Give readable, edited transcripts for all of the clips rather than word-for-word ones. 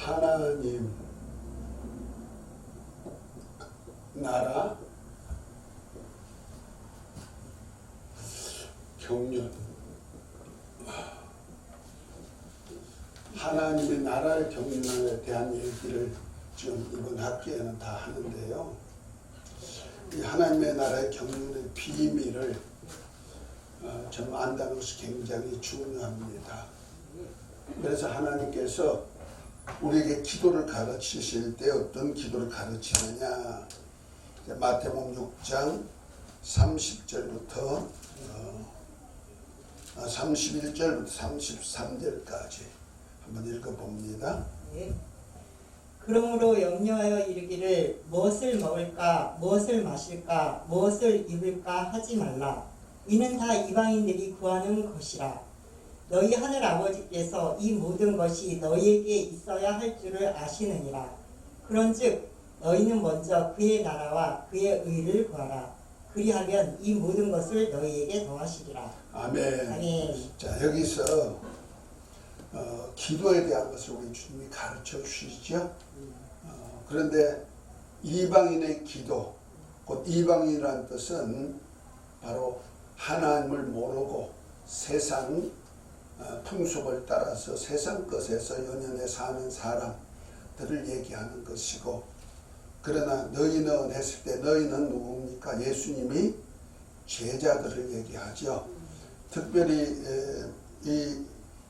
하나님 나라 경륜. 하나님의 나라의 경륜에 대한 얘기를 지금 이번 학기에는 다 하는데요. 이 하나님의 나라의 경륜의 비밀을 좀 안다는 것이 굉장히 중요합니다. 그래서 하나님께서 우리에게 기도를 가르치실 때 어떤 기도를 가르치느냐. 마태복음 6장 30절부터 31절부터 33절까지 한번 읽어봅니다. 네. 그러므로 염려하여 이르기를 무엇을 먹을까 무엇을 마실까 무엇을 입을까 하지 말라. 이는 다 이방인들이 구하는 것이라. 너희 하늘 아버지께서 이 모든 것이 너희에게 있어야 할 줄을 아시느니라. 그런즉 너희는 먼저 그의 나라와 그의 의를 구하라. 그리하면 이 모든 것을 너희에게 더하시리라. 아멘. 아멘. 자, 여기서 기도에 대한 것을 우리 주님이 가르쳐 주시죠. 그런데 이방인의 기도, 곧 이방인이라는 뜻은 바로 하나님을 모르고 세상 풍속을 따라서 세상 것에서 연연해 사는 사람들을 얘기하는 것이고, 그러나 너희는 했을 때 너희는 누굽니까? 예수님이 제자들을 얘기하죠. 특별히 이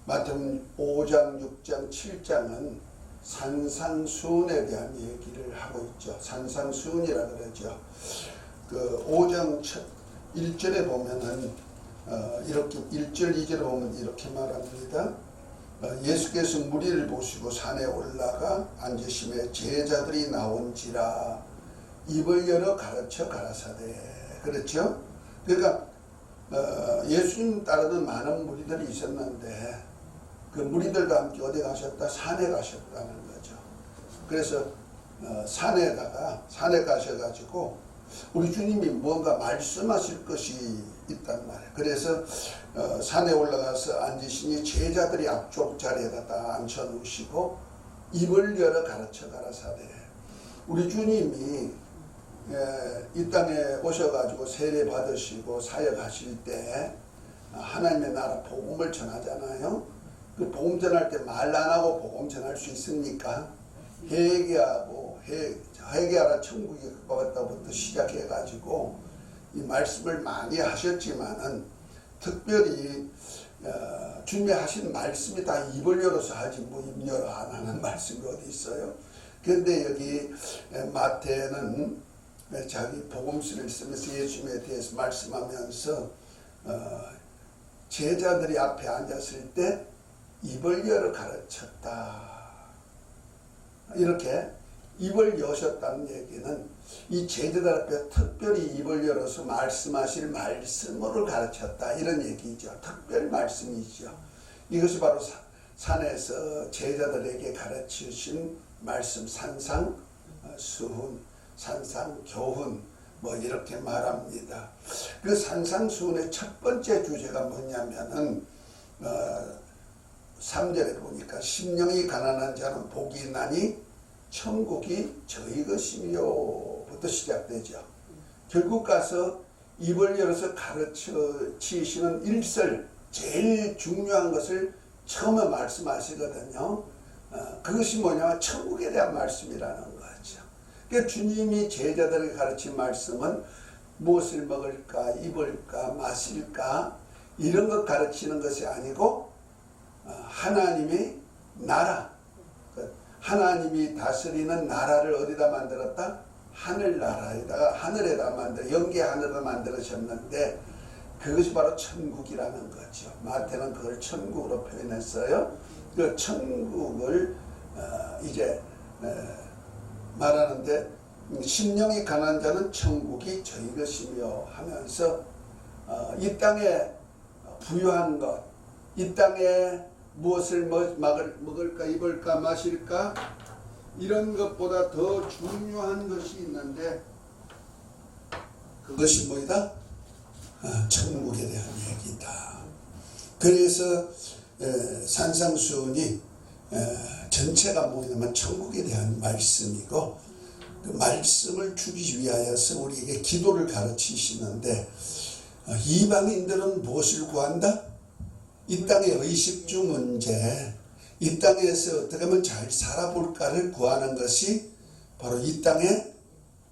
마태복음 5장, 6장, 7장은 산상수훈에 대한 얘기를 하고 있죠. 산상수훈이라 그러죠. 그 5장 1절에 보면은 이렇게 1절, 2절에 보면 이렇게 말합니다. 예수께서 무리를 보시고 산에 올라가 앉으심에 제자들이 나온지라 입을 열어 가르쳐 가라사대. 그렇죠? 그러니까 예수님 따르던 많은 무리들이 있었는데 그 무리들과 함께 어디 가셨다? 산에 가셨다는 거죠. 그래서 산에 가셔가지고 우리 주님이 뭔가 말씀하실 것이 있단 말이에요. 그래서 산에 올라가서 앉으시니 제자들이 앞쪽 자리에다 다 앉혀놓으시고 입을 열어 가르쳐 가라사대. 우리 주님이 이 땅에 오셔가지고 세례 받으시고 사역하실 때 하나님의 나라 복음을 전하잖아요. 그 복음 전할 때 말 안 하고 복음 전할 수 있습니까? 회개하라 천국에 가까웠다부터 시작해가지고 이 말씀을 많이 하셨지만은 특별히 주님이 하신 말씀이 다 입을 열어서 하지 뭐 입 열어 안 하는 말씀이 어디 있어요? 그런데 여기 마태는 자기 복음서를 쓰면서 예수님에 대해서 말씀하면서 제자들이 앞에 앉았을 때 입을 열어 가르쳤다. 이렇게 입을 여셨다는 얘기는 이 제자들 앞에 특별히 입을 열어서 말씀하실 말씀으로 가르쳤다. 이런 얘기죠. 특별 말씀이죠. 이것이 바로 산에서 제자들에게 가르치신 말씀, 산상수훈, 산상교훈 뭐 이렇게 말합니다. 그 산상수훈의 첫 번째 주제가 뭐냐면은 3절에 보니까 심령이 가난한 자는 복이 있나니 천국이 저희 것이며부터 시작되죠. 결국 가서 입을 열어서 가르치시는 일설, 제일 중요한 것을 처음에 말씀하시거든요. 그것이 뭐냐면 천국에 대한 말씀이라는 거죠. 그러니까 주님이 제자들에게 가르친 말씀은 무엇을 먹을까, 입을까, 마실까 이런 것 가르치는 것이 아니고 하나님의 나라, 하나님이 다스리는 나라를 어디다 만들었다? 하늘에다 영계 하늘에다 만들으셨는데 그것이 바로 천국이라는 거죠. 마태는 그걸 천국으로 표현했어요. 그 천국을 이제 말하는데 심령이 가난한 자는 천국이 저희 것이며 하면서 이 땅에 부유한 것, 이 땅에 무엇을 먹을까, 입을까, 마실까 이런 것보다 더 중요한 것이 있는데 그것이 뭐이다? 천국에 대한 얘기다. 그래서 산상수훈이 전체가 뭐냐면 천국에 대한 말씀이고, 그 말씀을 주기 위하여서 우리에게 기도를 가르치시는데, 이방인들은 무엇을 구한다? 이 땅의 의식주 문제, 이 땅에서 어떻게 하면 잘 살아볼까를 구하는 것이 바로 이 땅에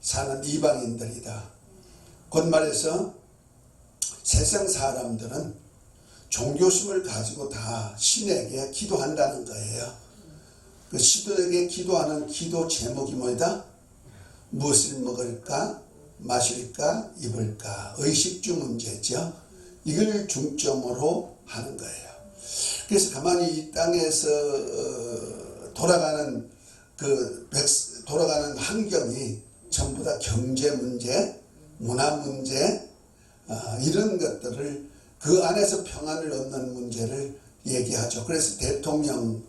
사는 이방인들이다. 곧 말해서 세상 사람들은 종교심을 가지고 다 신에게 기도한다는 거예요. 그 신에게 기도하는 기도 제목이 뭐다? 무엇을 먹을까, 마실까, 입을까, 의식주 문제죠. 이걸 중점으로 하는 거예요. 그래서 가만히 이 땅에서 돌아가는 돌아가는 환경이 전부 다 경제 문제, 문화 문제, 이런 것들을 그 안에서 평안을 얻는 문제를 얘기하죠. 그래서 대통령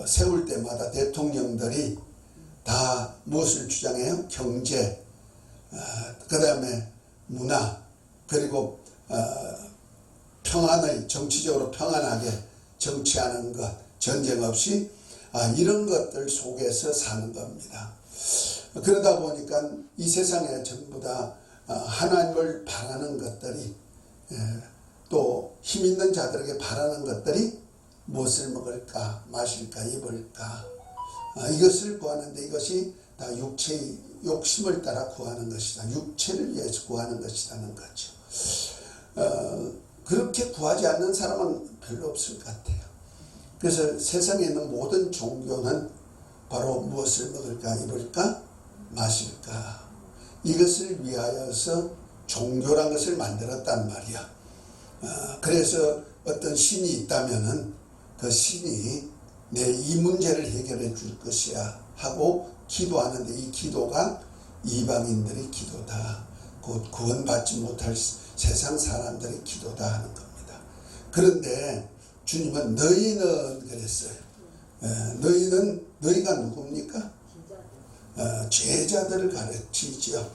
세울 때마다 대통령들이 다 무엇을 주장해요? 경제, 그 다음에 문화, 그리고 평안의, 정치적으로 평안하게 정치하는 것, 전쟁 없이, 이런 것들 속에서 사는 겁니다. 그러다 보니까 이 세상에 전부 다 하나님을 바라는 것들이, 또 힘 있는 자들에게 바라는 것들이 무엇을 먹을까, 마실까, 입을까, 이것을 구하는데, 이것이 다 육체의 욕심을 따라 구하는 것이다. 육체를 위해서 구하는 것이라는 거죠. 그렇게 구하지 않는 사람은 별로 없을 것 같아요. 그래서 세상에 있는 모든 종교는 바로 무엇을 먹을까, 입을까, 마실까, 이것을 위하여서 종교란 것을 만들었단 말이야. 그래서 어떤 신이 있다면은 그 신이 내 이 문제를 해결해 줄 것이야 하고 기도하는데, 이 기도가 이방인들의 기도다, 곧 구원받지 못할 세상 사람들의 기도다 하는 겁니다. 그런데 주님은 너희는 그랬어요. 너희가 누굽니까? 제자들을 가르치죠.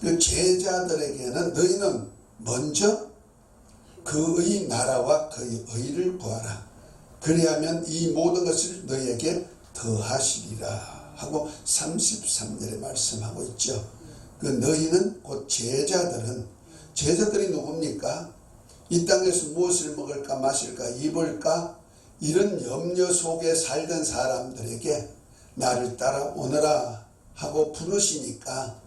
그 제자들에게는 너희는 먼저 그의 나라와 그의 의를 구하라. 그리하면 이 모든 것을 너희에게 더하시리라 하고 33절에 말씀하고 있죠. 그 너희는 곧 제자들이 누굽니까? 이 땅에서 무엇을 먹을까, 마실까, 입을까, 이런 염려 속에 살던 사람들에게 나를 따라오너라 하고 부르시니까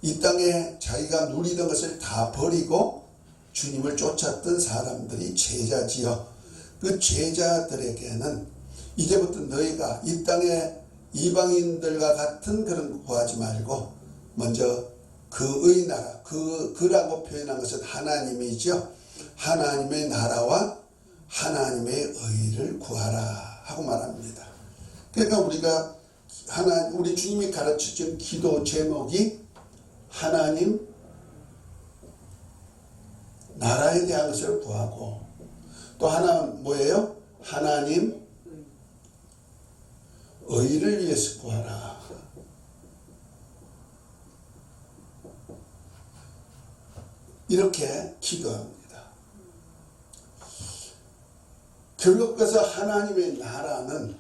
이 땅에 자기가 누리던 것을 다 버리고 주님을 쫓았던 사람들이 제자지요. 그 제자들에게는 이제부터 너희가 이 땅에 이방인들과 같은 그런 거 구하지 말고 먼저 그의 나라, 그라고 표현한 것은 하나님이죠. 하나님의 나라와 하나님의 의를 구하라 하고 말합니다. 그러니까 우리 주님이 가르쳐준 기도 제목이 하나님 나라에 대한 것을 구하고, 또 하나는 뭐예요? 하나님 의를 위해서 구하라. 이렇게 기도합니다. 결국 그래서 하나님의 나라는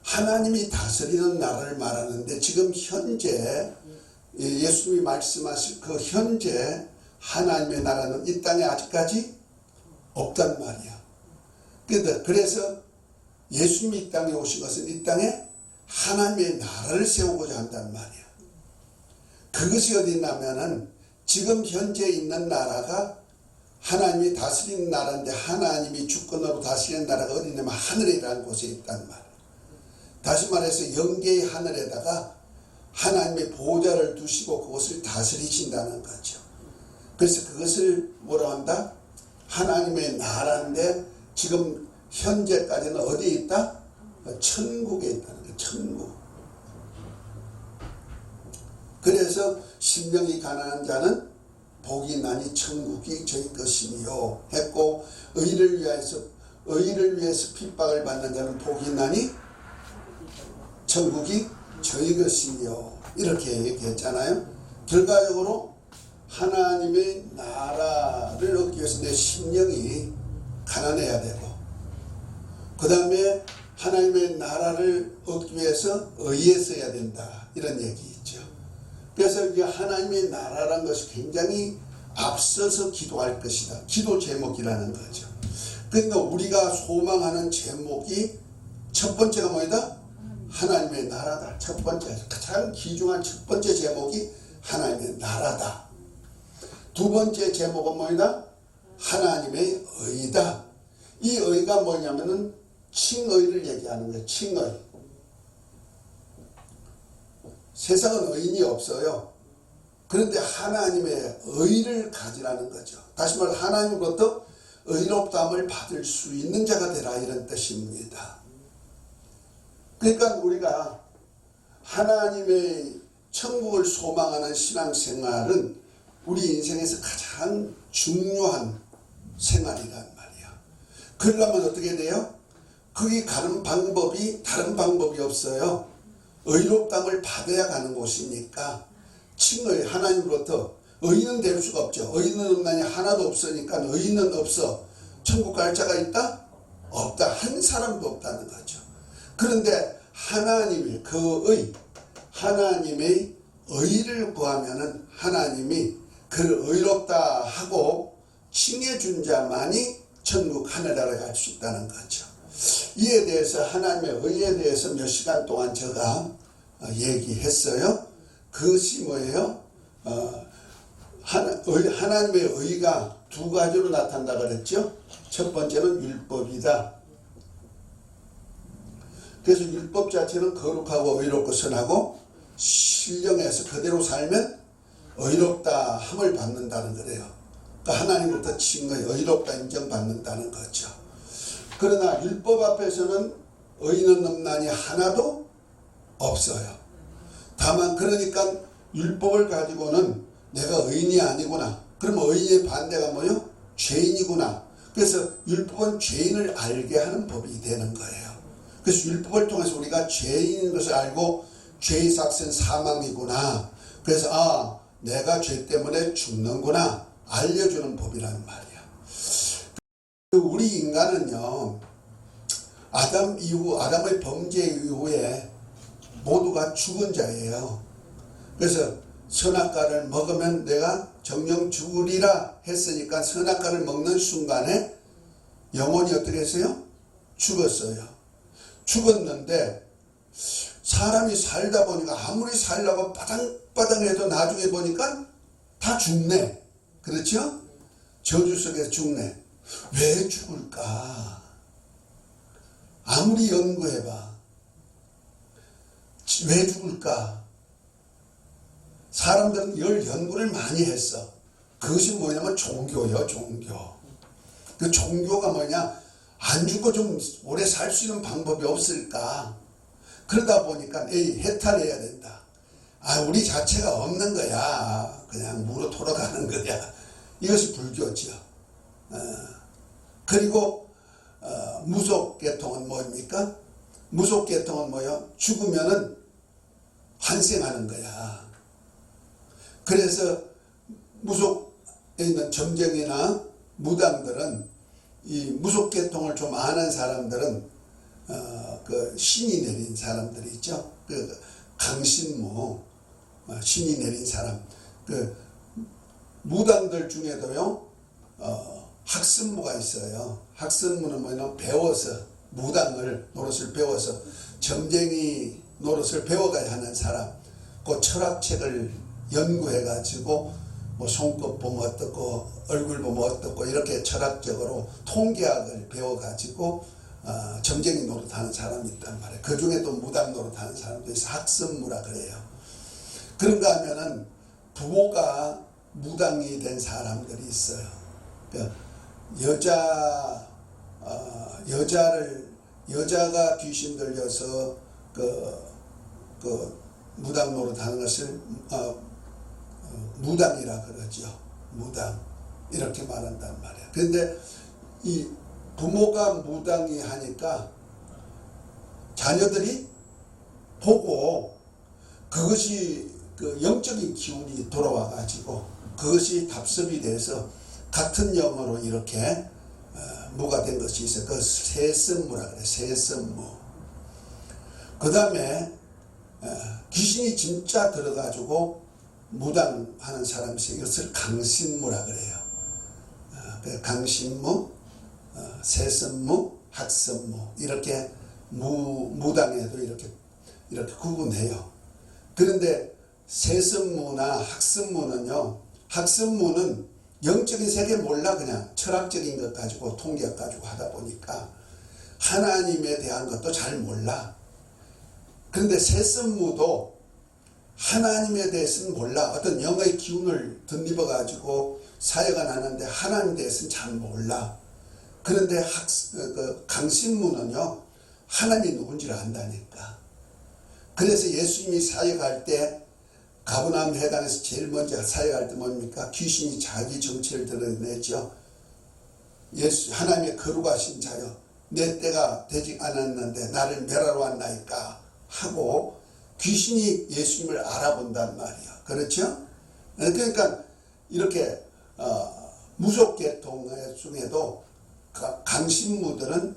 하나님이 다스리는 나라를 말하는데, 지금 현재 예수님이 말씀하신 그 현재 하나님의 나라는 이 땅에 아직까지 없단 말이야. 그래서 예수님이 이 땅에 오신 것은 이 땅에 하나님의 나라를 세우고자 한단 말이야. 그것이 어디 있냐면은 지금 현재 있는 나라가 하나님이 다스리는 나라인데, 하나님이 주권으로 다스리는 나라가 어디 있냐면 하늘이라는 곳에 있단 말이야. 다시 말해서 영계의 하늘에다가 하나님의 보좌를 두시고 그것을 다스리신다는 거죠. 그래서 그것을 뭐라 한다? 하나님의 나라인데 지금 현재까지는 어디에 있다? 천국에 있다는 거예요. 천국. 그래서 심령이 가난한 자는 복이 나니 천국이 저희 것이니요 했고, 의를 위해서 핍박을 받는 자는 복이 나니 천국이 저희 것이니요 이렇게 얘기했잖아요. 결과적으로 하나님의 나라를 얻기 위해서 내 심령이 가난해야 되고, 그 다음에 하나님의 나라를 얻기 위해서 의에 써야 된다. 이런 얘기 있죠. 그래서 이제 하나님의 나라라는 것이 굉장히 앞서서 기도할 것이다. 기도 제목이라는 거죠. 그러니까 우리가 소망하는 제목이 첫 번째가 뭐이다? 하나님의 나라다. 첫 번째, 가장 귀중한 첫 번째 제목이 하나님의 나라다. 두 번째 제목은 뭐이다? 하나님의 의다. 이 의가 뭐냐면은 칭의를 얘기하는 거예요. 칭의. 세상은 의인이 없어요. 그런데 하나님의 의를 가지라는 거죠. 다시 말해 하나님으로부터 의롭다함을 받을 수 있는 자가 되라, 이런 뜻입니다. 그러니까 우리가 하나님의 천국을 소망하는 신앙생활은 우리 인생에서 가장 중요한 생활이란 말이야. 그러려면 어떻게 돼요? 거기 가는 방법이 다른 방법이 없어요. 의롭다함을 받아야 가는 곳이니까 칭의, 하나님으로부터 의인은 될 수가 없죠. 의인은 없나니 하나도 없으니까 의인은 없어. 천국 갈 자가 있다? 없다. 한 사람도 없다는 거죠. 그런데 하나님의 그 하나님의 의를 구하면은 하나님이 그를 의롭다 하고 칭해준 자만이 천국 하늘나라에 갈 수 있다는 거죠. 이에 대해서 하나님의 의에 대해서 몇 시간 동안 제가 얘기했어요. 그것이 뭐예요? 하나님의 의가 두 가지로 나타난다 그랬죠. 첫 번째는 율법이다. 그래서 율법 자체는 거룩하고 의롭고 선하고 신령해서 그대로 살면 의롭다 함을 받는다는 거래요. 그러니까 하나님으로부터 칭의, 의롭다 인정받는다는 거죠. 그러나 율법 앞에서는 의인은 없나니 하나도 없어요. 다만 그러니까 율법을 가지고는 내가 의인이 아니구나. 그러면 의인의 반대가 뭐요? 죄인이구나. 그래서 율법은 죄인을 알게 하는 법이 되는 거예요. 그래서 율법을 통해서 우리가 죄인인 것을 알고 죄의 삭은 사망이구나. 그래서 내가 죄 때문에 죽는구나. 알려주는 법이란 말이야. 우리 인간은요, 아담의 범죄 이후에 모두가 죽은 자예요. 그래서 선악과를 먹으면 내가 정령 죽으리라 했으니까 선악과를 먹는 순간에 영혼이 어떻게 했어요? 죽었어요. 죽었는데 사람이 살다 보니까 아무리 살려고 빠당빠당해도 나중에 보니까 다 죽네. 그렇죠? 저주 속에서 죽네. 왜 죽을까? 아무리 연구해봐. 왜 죽을까? 사람들은 연구를 많이 했어. 그것이 뭐냐면 종교요, 종교. 그 종교가 뭐냐? 안 죽고 좀 오래 살 수 있는 방법이 없을까? 그러다 보니까 해탈해야 된다. 우리 자체가 없는 거야. 그냥 무로 돌아가는 거야. 이것이 불교죠. 그리고 무속계통은 뭡니까? 무속계통은 뭐요? 죽으면은 환생하는 거야. 그래서 무속에 있는 점쟁이나 무당들은 이 무속계통을 좀 아는 사람들은 그 신이 내린 사람들이 있죠. 그 강신무, 신이 내린 사람. 그 무당들 중에도요, 학습무가 있어요. 학습무는 뭐냐면 배워서, 무당을 노릇을 배워서 점쟁이 노릇을 배워가야 하는 사람. 그 철학책을 연구해가지고 뭐 손끝 보면 어떻고 얼굴 보면 어떻고 이렇게 철학적으로 통계학을 배워가지고 점쟁이 노릇하는 사람이 있단 말이에요. 그 중에 또 무당 노릇하는 사람도 있어요. 학습무라 그래요. 그런가 하면은 부모가 무당이 된 사람들이 있어요. 그러니까 여자가 귀신 들려서 그 무당 노릇하는 것을 무당이라 그러죠. 무당 이렇게 말한단 말이야. 그런데 이 부모가 무당이 하니까 자녀들이 보고 그것이 그 영적인 기운이 돌아와 가지고 그것이 답습이 돼서 같은 영어로 이렇게 무가 된 것이 있어요. 그 세습무라 그래. 세습무. 그 다음에 귀신이 진짜 들어가지고 무당하는 사람이 있어요. 이것을 강신무라 그래요. 강신무, 세선무, 학선무 이렇게 무당에도 이렇게 구분해요. 그런데 세선무나 학선무는요, 학선무는 영적인 세계 몰라. 그냥 철학적인 것 가지고 통계학 가지고 하다 보니까 하나님에 대한 것도 잘 몰라. 그런데 세선무도 하나님에 대해서는 몰라. 어떤 영의 기운을 덧입어 가지고 사역을 하는데 하나님에 대해서는 잘 몰라. 그런데 강신무는요, 하나님이 누군지를 안다니까. 그래서 예수님이 사역할 때 가버나움 회당에서 제일 먼저 사역할 때 뭡니까? 귀신이 자기 정체를 드러내죠. 하나님의 거룩하신 자여, 내 때가 되지 않았는데 나를 멸하러 왔나이까 하고 귀신이 예수님을 알아본단 말이야. 그렇죠? 그러니까 이렇게 무속계통 중에도 강신무들은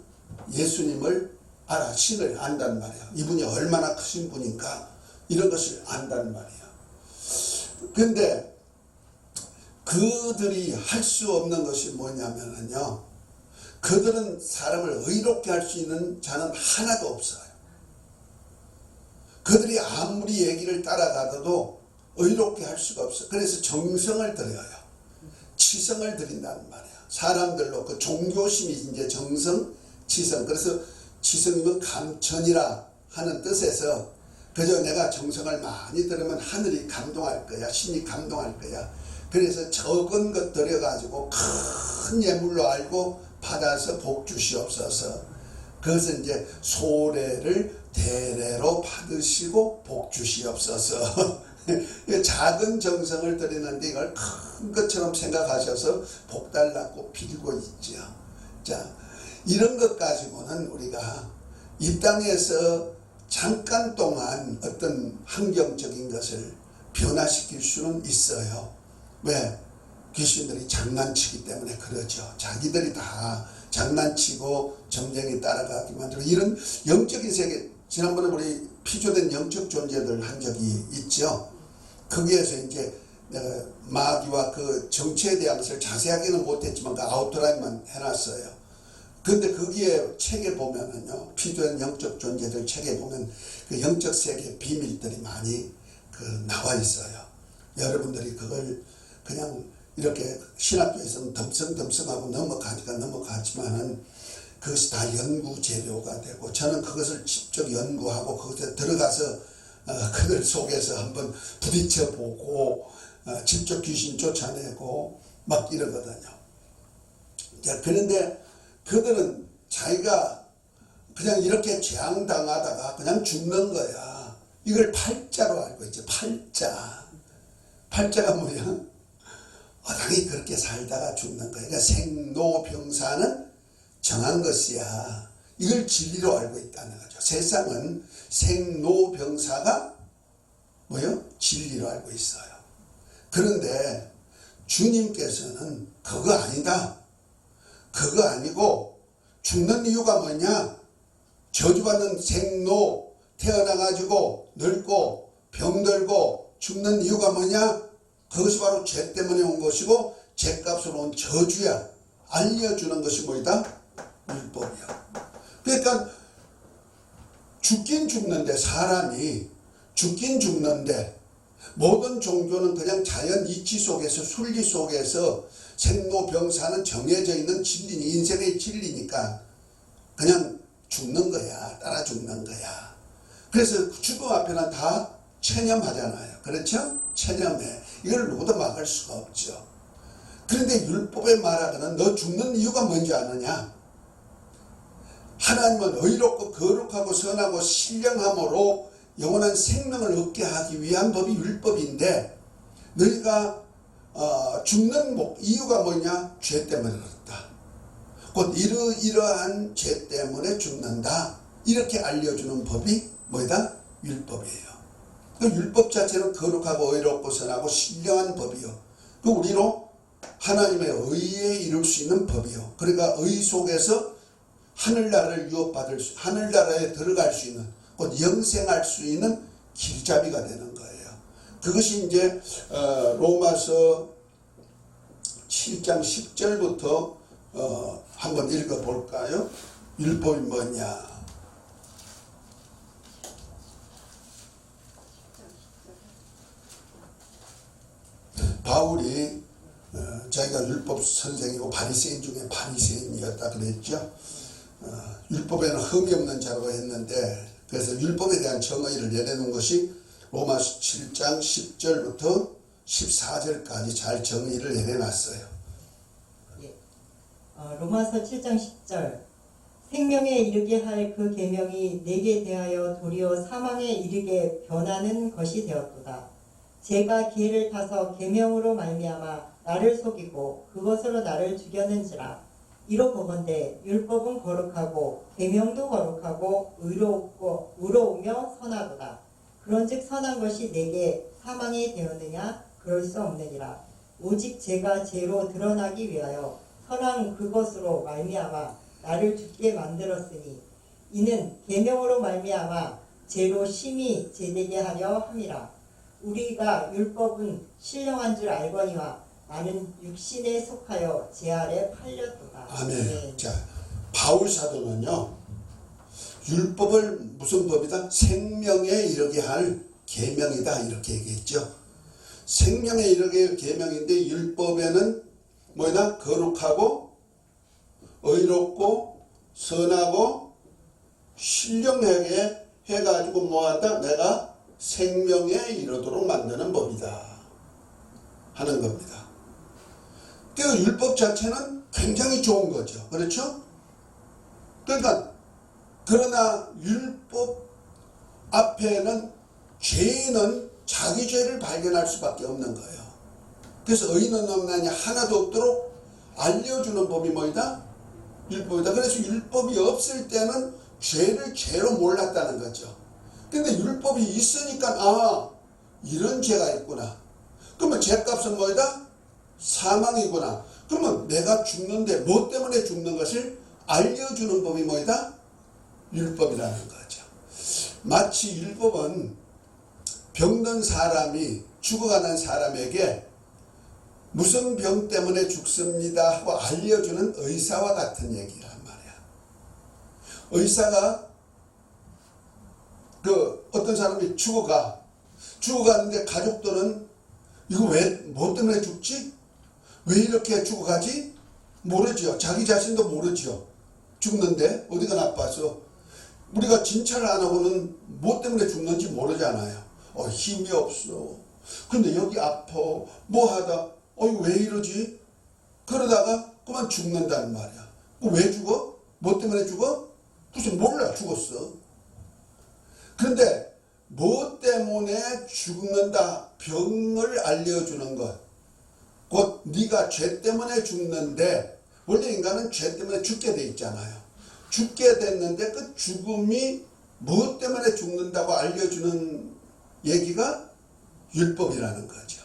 예수님을 알아, 신을 안단 말이야. 이분이 얼마나 크신 분인가 이런 것을 안단 말이야. 근데 그들이 할 수 없는 것이 뭐냐면요, 그들은 사람을 의롭게 할 수 있는 자는 하나도 없어요. 그들이 아무리 얘기를 따라가도 의롭게 할 수가 없어요. 그래서 정성을 들여요. 치성을 드린다는 말이야. 사람들로 그 종교심이 이제 정성, 치성. 그래서 치성이면 감천이라 하는 뜻에서 그저 내가 정성을 많이 들으면 하늘이 감동할 거야. 신이 감동할 거야. 그래서 적은 것 들여가지고 큰 예물로 알고 받아서 복 주시옵소서. 그것은 이제 소례를 대례로 받으시고 복 주시옵소서. 작은 정성을 드리는데 이걸 큰 것처럼 생각하셔서 복 달라고 빌고 있죠. 자, 이런 것 가지고는 우리가 이 땅에서 잠깐 동안 어떤 환경적인 것을 변화시킬 수는 있어요. 왜? 귀신들이 장난치기 때문에 그러죠. 자기들이 다 장난치고 점쟁이 따라가기 만들고 이런 영적인 세계, 지난번에 우리 피조된 영적 존재들 한 적이 있죠. 거기에서 이제 마귀와 그 정체에 대한 것을 자세하게는 못했지만 그 아웃라인만 해놨어요. 근데 거기에 책에 보면은요, 피조된 영적 존재들 책에 보면 그 영적 세계의 비밀들이 많이 나와 있어요. 여러분들이 그걸 그냥 이렇게 신학교에서는 덤성덤성하고 넘어가지만은 그것이 다 연구 재료가 되고, 저는 그것을 직접 연구하고 그것에 들어가서 그들 속에서 한번 부딪혀 보고 직접 귀신 쫓아내고 막 이러거든요. 자, 그런데 그들은 자기가 그냥 이렇게 재앙당하다가 그냥 죽는 거야. 이걸 팔자로 알고 있죠. 팔자가 뭐야? 당연히 그렇게 살다가 죽는 거야. 그러니까 생로병사는 정한 것이야. 이걸 진리로 알고 있다는 거죠. 세상은 생로병사가 뭐요? 진리로 알고 있어요. 그런데 주님께서는 그거 아니다. 그거 아니고 죽는 이유가 뭐냐? 저주받는 생로, 태어나가지고 늙고 병들고 죽는 이유가 뭐냐? 그것이 바로 죄 때문에 온 것이고 죄값으로 온 저주야. 알려주는 것이 뭐이다? 율법이야. 그러니까 죽긴 죽는데, 사람이 죽긴 죽는데, 모든 종교는 그냥 자연 이치 속에서, 순리 속에서 생로병사는 정해져 있는 진리, 인생의 진리니까 그냥 죽는 거야. 따라 죽는 거야. 그래서 죽음 앞에는 다 체념하잖아요. 그렇죠? 체념해. 이걸 누구도 막을 수가 없죠. 그런데 율법에 말하거는 너 죽는 이유가 뭔지 아느냐? 하나님은 의롭고 거룩하고 선하고 신령함으로 영원한 생명을 얻게 하기 위한 법이 율법인데, 너희가 죽는 이유가 뭐냐? 죄 때문에 그렇다. 곧 이러한 죄 때문에 죽는다. 이렇게 알려주는 법이 뭐다? 율법이에요. 그 율법 자체는 거룩하고 의롭고 선하고 신령한 법이요. 그 우리로 하나님의 의에 이룰 수 있는 법이요. 그러니까 의 속에서 하늘나라를 유업받을 수, 하늘나라에 들어갈 수 있는, 곧 영생할 수 있는 길잡이가 되는 거예요. 그것이 이제 로마서 7장 10절부터 한번 읽어볼까요? 율법이 뭐냐? 바울이 자기가 율법 선생이고 바리새인 중에 바리새인이었다 그랬죠. 율법에는 흠이 없는 자라고 했는데, 그래서 율법에 대한 정의를 내려놓은 것이 로마서 7장 10절부터 14절까지 잘 정의를 내려놨어요. 예. 로마서 7장 10절. 생명에 이르게 할 그 계명이 내게 대하여 도리어 사망에 이르게 변하는 것이 되었도다. 제가 기회를 타서 계명으로 말미암아 나를 속이고 그것으로 나를 죽였는지라. 이로보건대 율법은 거룩하고 계명도 거룩하고 의로우며 선하도다. 그런즉 선한 것이 내게 사망이 되었느냐? 그럴 수 없느니라. 오직 제가 죄로 드러나기 위하여 선한 그것으로 말미암아 나를 죽게 만들었으니 이는 계명으로 말미암아 죄로 심히 제되게 하려 함이라. 우리가 율법은 신령한 줄 알거니와 나는 육신에 속하여 죄 아래 팔렸도다. 아멘. 자, 바울 사도는요, 율법을 무슨 법이다? 생명에 이르게 할 계명이다 이렇게 얘기했죠. 생명에 이르게 할 계명인데, 율법에는 뭐냐? 거룩하고 의롭고 선하고 신령하게 해가지고 뭐한다? 내가 생명에 이르도록 만드는 법이다 하는 겁니다. 그 율법 자체는 굉장히 좋은 거죠. 그렇죠? 그러니까 그러나 율법 앞에는 죄인은 자기 죄를 발견할 수밖에 없는 거예요. 그래서 의인은 없나니 하나도 없도록 알려주는 법이 뭐이다? 율법이다. 그래서 율법이 없을 때는 죄를 죄로 몰랐다는 거죠. 근데 율법이 있으니까 이런 죄가 있구나. 그러면 죄값은 뭐이다? 사망이구나. 그러면 내가 죽는데 뭐 때문에 죽는 것을 알려주는 법이 뭐이다? 율법이라는 거죠. 마치 율법은 병든 사람이 죽어가는 사람에게 무슨 병 때문에 죽습니다 하고 알려주는 의사와 같은 얘기란 말이야. 의사가 어떤 사람이 죽어가는데 가족들은 이거 뭐 때문에 죽지? 왜 이렇게 죽어가지? 모르죠. 자기 자신도 모르죠. 죽는데 어디가 나빠서. 우리가 진찰을 안 하고는 뭐 때문에 죽는지 모르잖아요. 힘이 없어. 근데 여기 아파. 뭐 하다. 왜 이러지? 그러다가 그만 죽는다는 말이야. 왜 죽어? 뭐 때문에 죽어? 무슨 몰라. 죽었어. 그런데 뭐 때문에 죽는다, 병을 알려주는 것. 곧 네가 죄 때문에 죽는데, 원래 인간은 죄 때문에 죽게 돼 있잖아요. 죽게 됐는데 그 죽음이 뭐 때문에 죽는다고 알려주는 얘기가 율법이라는 거죠.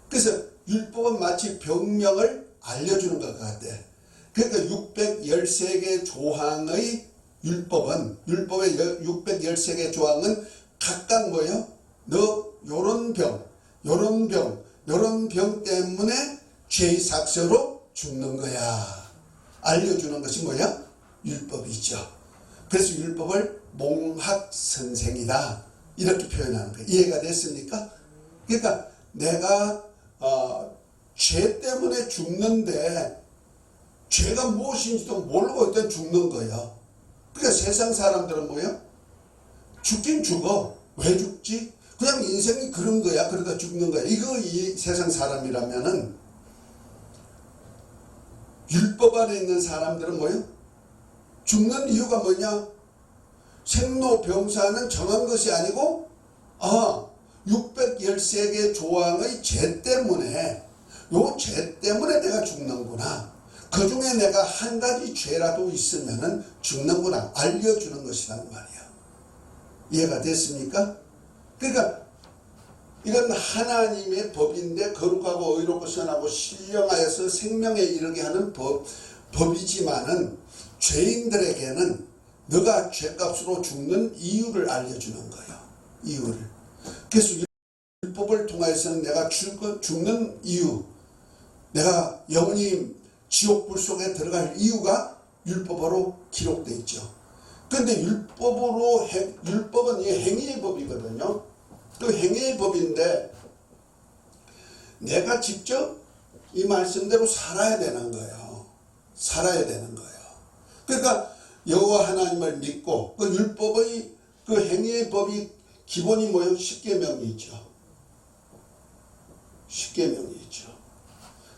그래서 율법은 마치 병명을 알려주는 것 같아. 그러니까 613개 조항의 율법의 613개 조항은 각각 뭐예요? 너 요런 병 때문에 죄의 삭세로 죽는 거야. 알려주는 것이 뭐야? 율법이죠. 그래서 율법을 몽학선생이다 이렇게 표현하는 거예요. 이해가 됐습니까? 그러니까 내가 죄 때문에 죽는데 죄가 무엇인지도 모르고 일단 죽는 거예요. 그러니까 세상 사람들은 뭐예요? 죽긴 죽어. 왜 죽지? 그냥 인생이 그런 거야. 그러다 죽는 거야. 이 세상 사람이라면은 율법 안에 있는 사람들은 뭐예요? 죽는 이유가 뭐냐? 생로병사는 정한 것이 아니고 613개 조항의 죄 때문에 요 죄 때문에 내가 죽는구나. 그 중에 내가 한 가지 죄라도 있으면은 죽는구나. 알려주는 것이란 말이야. 이해가 됐습니까? 그러니까 이건 하나님의 법인데 거룩하고 의롭고 선하고 신령하여서 생명에 이르게 하는 법이지만은 죄인들에게는 너가 죄값으로 죽는 이유를 알려주는 거예요. 이유를. 그래서 율법을 통해서는 내가 죽는 이유, 내가 영원히 지옥불 속에 들어갈 이유가 율법으로 기록되어 있죠. 그런데 율법은 이 행위의 법이거든요. 그 행위의 법인데 내가 직접 이 말씀대로 살아야 되는 거예요. 살아야 되는 거예요. 그러니까 여호와 하나님을 믿고 그 율법의 그 행위의 법이 기본이 뭐예요? 십계명이죠. 십계명이죠.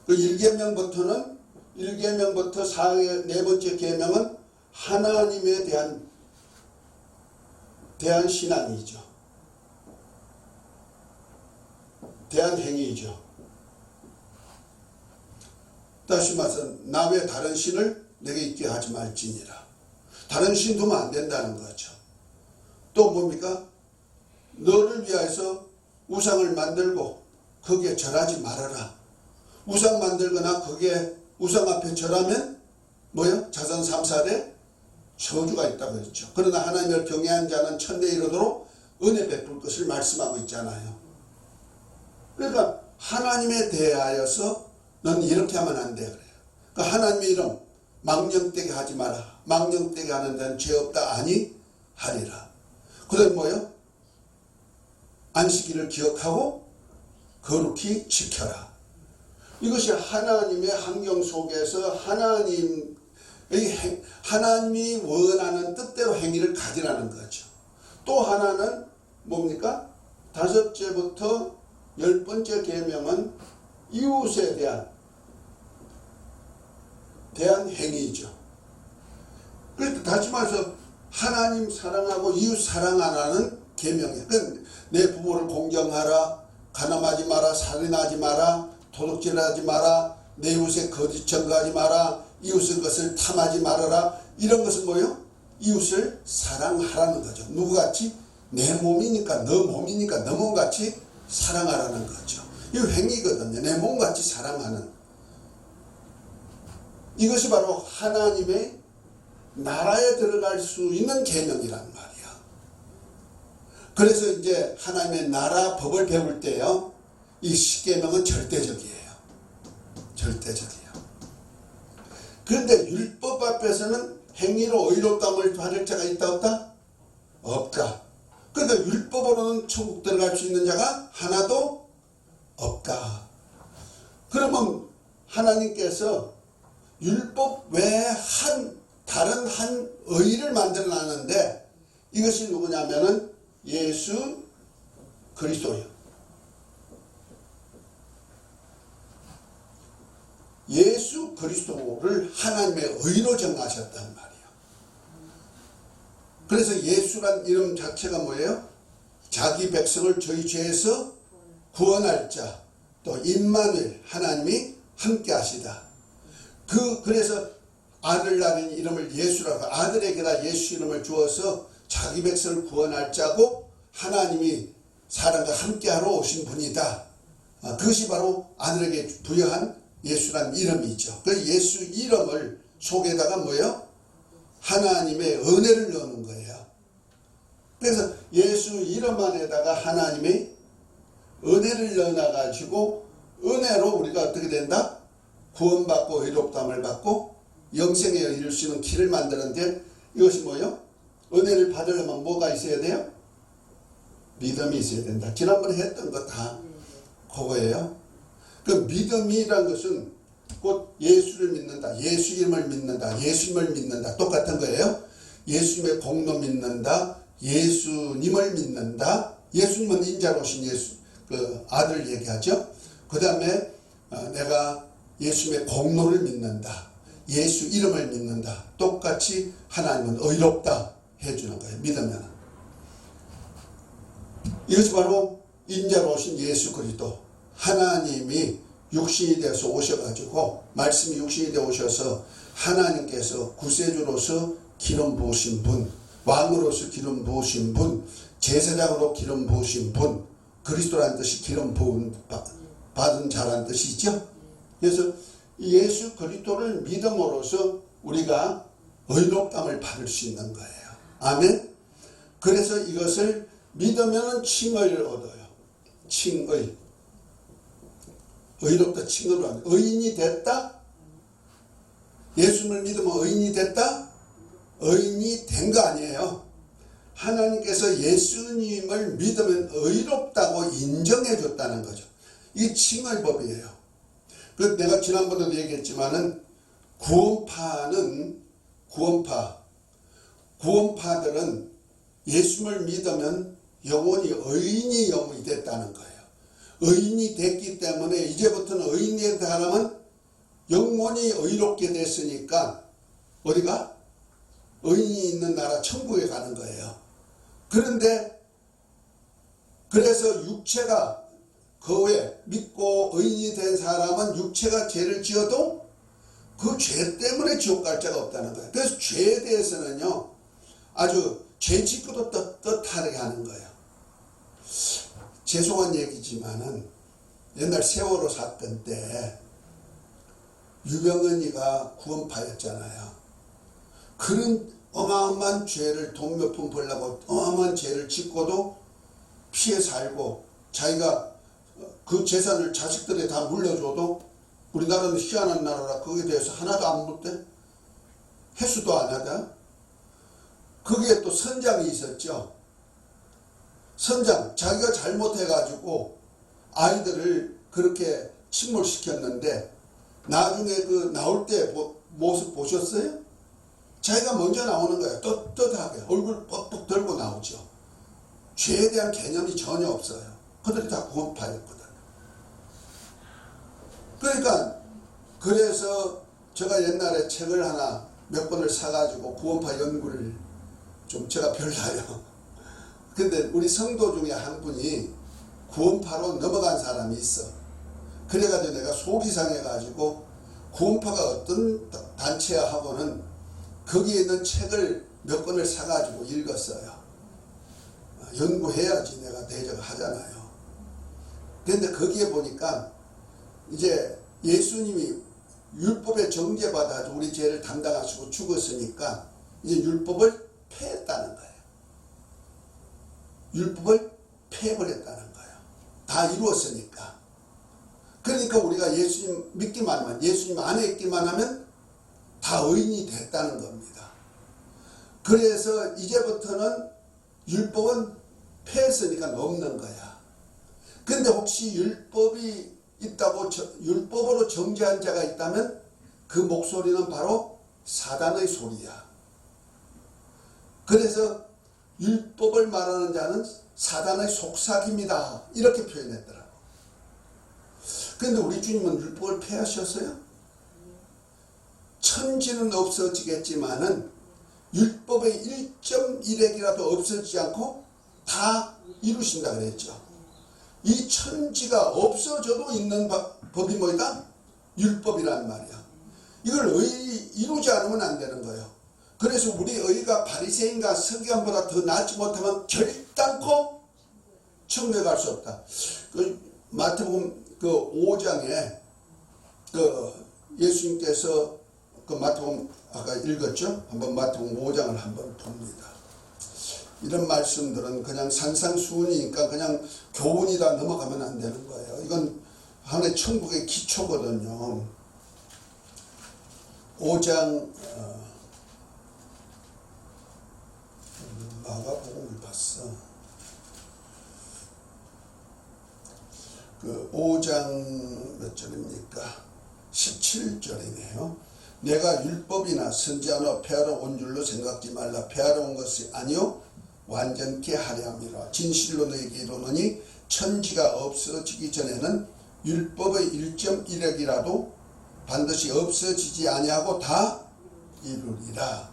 그 1계명부터 4번째 계명은 하나님에 대한 신앙이죠. 대한 행위죠. 다시 말해서 나 외 다른 신을 내게 있게 하지 말지니라. 다른 신 두면 안 된다는 거죠. 또 뭡니까? 너를 위하여서 우상을 만들고 거기에 절하지 말아라. 우상 만들거나 거기에 우상 앞에 절하면 뭐요? 자선 3살에 저주가 있다고 했죠. 그러나 하나님을 경외한 자는 천대에 이르도록 은혜 베풀 것을 말씀하고 있잖아요. 그러니까 하나님에 대하여서 넌 이렇게 하면 안 돼 그래요. 그러니까 하나님의 이름 망령되게 하지 마라. 망령되게 하는 데는 죄 없다 아니 하리라. 그 다음에 뭐요? 안식일을 기억하고 거룩히 지켜라. 이것이 하나님의 환경 속에서 하나님이 원하는 뜻대로 행위를 가지라는 거죠. 또 하나는 뭡니까? 5제부터 10번째 계명은 이웃에 대한 행위죠. 그래서 다시 말해서 하나님 사랑하고 이웃 사랑하라는 계명이에요. 내 부모를 공경하라, 가늠하지 마라, 살인하지 마라, 도둑질하지 마라, 내 이웃에 거짓 증거하지 마라, 이웃의 것을 탐하지 말아라. 이런 것은 뭐예요? 이웃을 사랑하라는 거죠. 누구같이? 내 몸이니까, 너 몸이니까 너 몸같이 사랑하라는 거죠. 이 행위거든요. 내 몸같이 사랑하는. 이것이 바로 하나님의 나라에 들어갈 수 있는 계명이란 말이야. 그래서 이제 하나님의 나라 법을 배울 때요, 이 십계명은 절대적이에요. 절대적이에요. 그런데 율법 앞에서는 행위로 의롭다함을 받을 자가 있다 없다? 없다. 그런데 율법으로는 천국 들어갈 수 있는 자가 하나도 없다. 그러면 하나님께서 율법 외에 다른 한 의를 만들어 놨는데 이것이 누구냐면은 예수 그리스도예요. 예수 그리스도를 하나님의 의로 정하셨단 말이에요. 그래서 예수란 이름 자체가 뭐예요? 자기 백성을 저희 죄에서 구원할 자, 또 임마누엘 하나님이 함께 하시다. 그래서 아들 낳은 이름을 예수라고, 아들에게다 예수 이름을 주어서 자기 백성을 구원할 자고 하나님이 사람과 함께하러 오신 분이다. 그것이 바로 아들에게 부여한 예수란 이름이죠. 그 예수 이름을 속에다가 뭐예요? 하나님의 은혜를 넣는 거예요. 그래서 예수 이름 안에다가 하나님의 은혜를 넣어놔가지고 은혜로 우리가 어떻게 된다? 구원받고 의롭다함을 받고 영생에 이를 수 있는 길을 만드는데 이것이 뭐예요? 은혜를 받으려면 뭐가 있어야 돼요? 믿음이 있어야 된다. 지난번에 했던 거 다 그거예요. 그 믿음이란 것은 곧 예수를 믿는다, 예수 이름을 믿는다, 예수님을 믿는다, 똑같은 거예요. 예수님의 공로 믿는다, 예수님을 믿는다. 예수님은 인자로 오신 예수, 그 아들 얘기하죠. 그 다음에 내가 예수님의 공로를 믿는다, 예수 이름을 믿는다. 똑같이 하나님은 의롭다 해주는 거예요. 믿으면. 이것이 바로 인자로 오신 예수 그리스도, 하나님이 육신이 되어서 오셔가지고, 말씀이 육신이 되어 오셔서 하나님께서 구세주로서 기름 부으신 분, 왕으로서 기름 부으신 분, 제사장으로 기름 부으신 분, 그리스도라는 뜻이 기름 부은 받은 자라는 뜻이죠. 그래서 예수 그리스도를 믿음으로써 우리가 의롭다함을 받을 수 있는 거예요. 아멘. 그래서 이것을 믿으면 칭을 얻어요. 칭의. 의롭다 칭을 얻어요. 의인이 됐다? 예수님을 믿으면 의인이 됐다? 의인이 된 거 아니에요. 하나님께서 예수님을 믿으면 의롭다고 인정해 줬다는 거죠. 이게 칭의 법이에요. 그 내가 지난번에도 얘기했지만은 구원파들은 예수님을 믿으면 영원히 의인이 됐다는 거예요. 의인이 됐기 때문에 이제부터는 의인이 된 사람은 영원히 의롭게 됐으니까 어디가? 의인이 있는 나라 천국에 가는 거예요. 그런데 그래서 육체가 그 후에 믿고 의인이 된 사람은 육체가 죄를 지어도 그 죄 때문에 지옥 갈 자가 없다는 거예요. 그래서 죄에 대해서는요 아주 죄 짓고도 떳떳하게 하는 거예요. 죄송한 얘기지만은 옛날 세월호 사건 때 유병언니가 구원파였잖아요. 그런 어마어마한 죄를 돈 몇 푼 벌려고 어마어마한 죄를 짓고도 피해 살고 자기가 그 재산을 자식들에 다 물려줘도 우리나라는 희한한 나라라 거기에 대해서 하나도 안 묻대. 회수도 안 하다. 거기에 또 선장이 있었죠. 선장 자기가 잘못해가지고 아이들을 그렇게 침몰시켰는데 나중에 그 나올 때 모습 보셨어요? 자기가 먼저 나오는 거예요. 떳떳하게 얼굴 뻑뻑 들고 나오죠. 죄에 대한 개념이 전혀 없어요. 그들이 다 구원파였거든. 그러니까 그래서 제가 옛날에 책을 하나 몇 권을 사가지고 구원파 연구를 좀 제가 별나요. 근데 우리 성도 중에 한 분이 구원파로 넘어간 사람이 있어. 그래가지고 내가 속이 상해가지고 구원파가 어떤 단체야 하고는 거기에 있는 책을 몇 권을 사가지고 읽었어요. 연구해야지 내가 대적을 하잖아요. 그런데 거기에 보니까 이제 예수님이 율법에 정죄받아 우리 죄를 담당하시고 죽었으니까 이제 율법을 폐했다는 거예요. 율법을 폐해버렸다는 거예요. 다 이루었으니까. 그러니까 우리가 예수님 믿기만 하면, 예수님 안에 있기만 하면 다 의인이 됐다는 겁니다. 그래서 이제부터는 율법은 폐했으니까 없는 거야. 근데 혹시 율법이 있다고 율법으로 정죄한 자가 있다면 그 목소리는 바로 사단의 소리야. 그래서 율법을 말하는 자는 사단의 속삭입니다. 이렇게 표현했더라고. 그런데 우리 주님은 율법을 폐하셨어요? 천지는 없어지겠지만은 율법의 1.1핵이라도 없어지지 않고 다 이루신다 그랬죠. 이 천지가 없어져도 있는 법이 뭐다? 율법이란 말이야. 이걸 이루지 않으면 안 되는 거예요. 그래서 우리 의가 바리새인과 서기관보다 더 낫지 못하면 결단코 천국에 갈 수 없다. 그 마태복음 그 5장에 그 예수님께서 그 마태복음 아까 읽었죠? 한번 마태복음 5장을 한번 봅니다. 이런 말씀들은 그냥 산상수훈이니까 그냥 교훈이다 넘어가면 안 되는 거예요. 이건 하나의 천국의 기초거든요. 5장 마가복음을 봤어. 그 5장 몇 절입니까? 17절이네요. 내가 율법이나 선지자나 폐하러 온 줄로 생각지 말라. 폐하러 온 것이 아니요 완전케 하려 함이라. 진실로 너에게 이르노니 천지가 없어지기 전에는 율법의 1.1핵이라도 반드시 없어지지 아니하고 다 이루리라.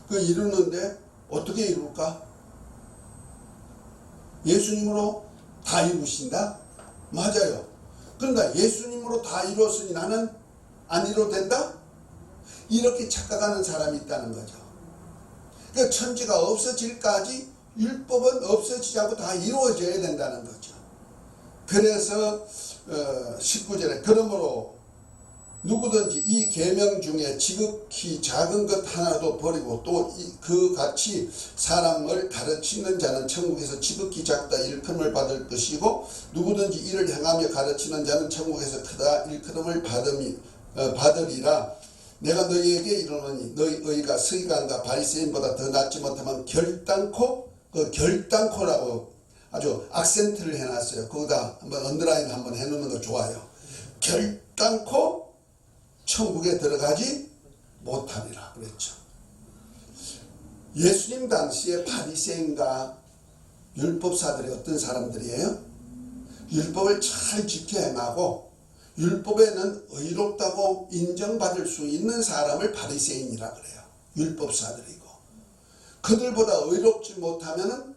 그 이루는데 어떻게 이룰까? 예수님으로 다 이루신다? 맞아요. 그러니까 예수님으로 다 이루었으니 나는 안 이뤄도 된다? 이렇게 착각하는 사람이 있다는 거죠. 그러니까 천지가 없어질까지 율법은 없어지지 않고 다 이루어져야 된다는 거죠. 그래서 19절에 그러므로 누구든지 이 계명 중에 지극히 작은 것 하나도 버리고 또 그 같이 사람을 가르치는 자는 천국에서 지극히 작다 일컬음을 받을 것이고 누구든지 이를 행하며 가르치는 자는 천국에서 크다 일컬음을 받으리라. 내가 너희에게 이르노니 너희 의가 서기관과 바리새인보다 더 낫지 못하면 결단코, 그 결단코라고 아주 악센트를 해놨어요. 거기다 한번 언더라인 한번 해놓는 거 좋아요. 결단코 천국에 들어가지 못하리라 그랬죠. 예수님 당시에 바리새인과 율법사들이 어떤 사람들이에요? 율법을 잘 지켜 행하고 율법에는 의롭다고 인정받을 수 있는 사람을 바리새인이라 그래요. 율법사들이고 그들보다 의롭지 못하면은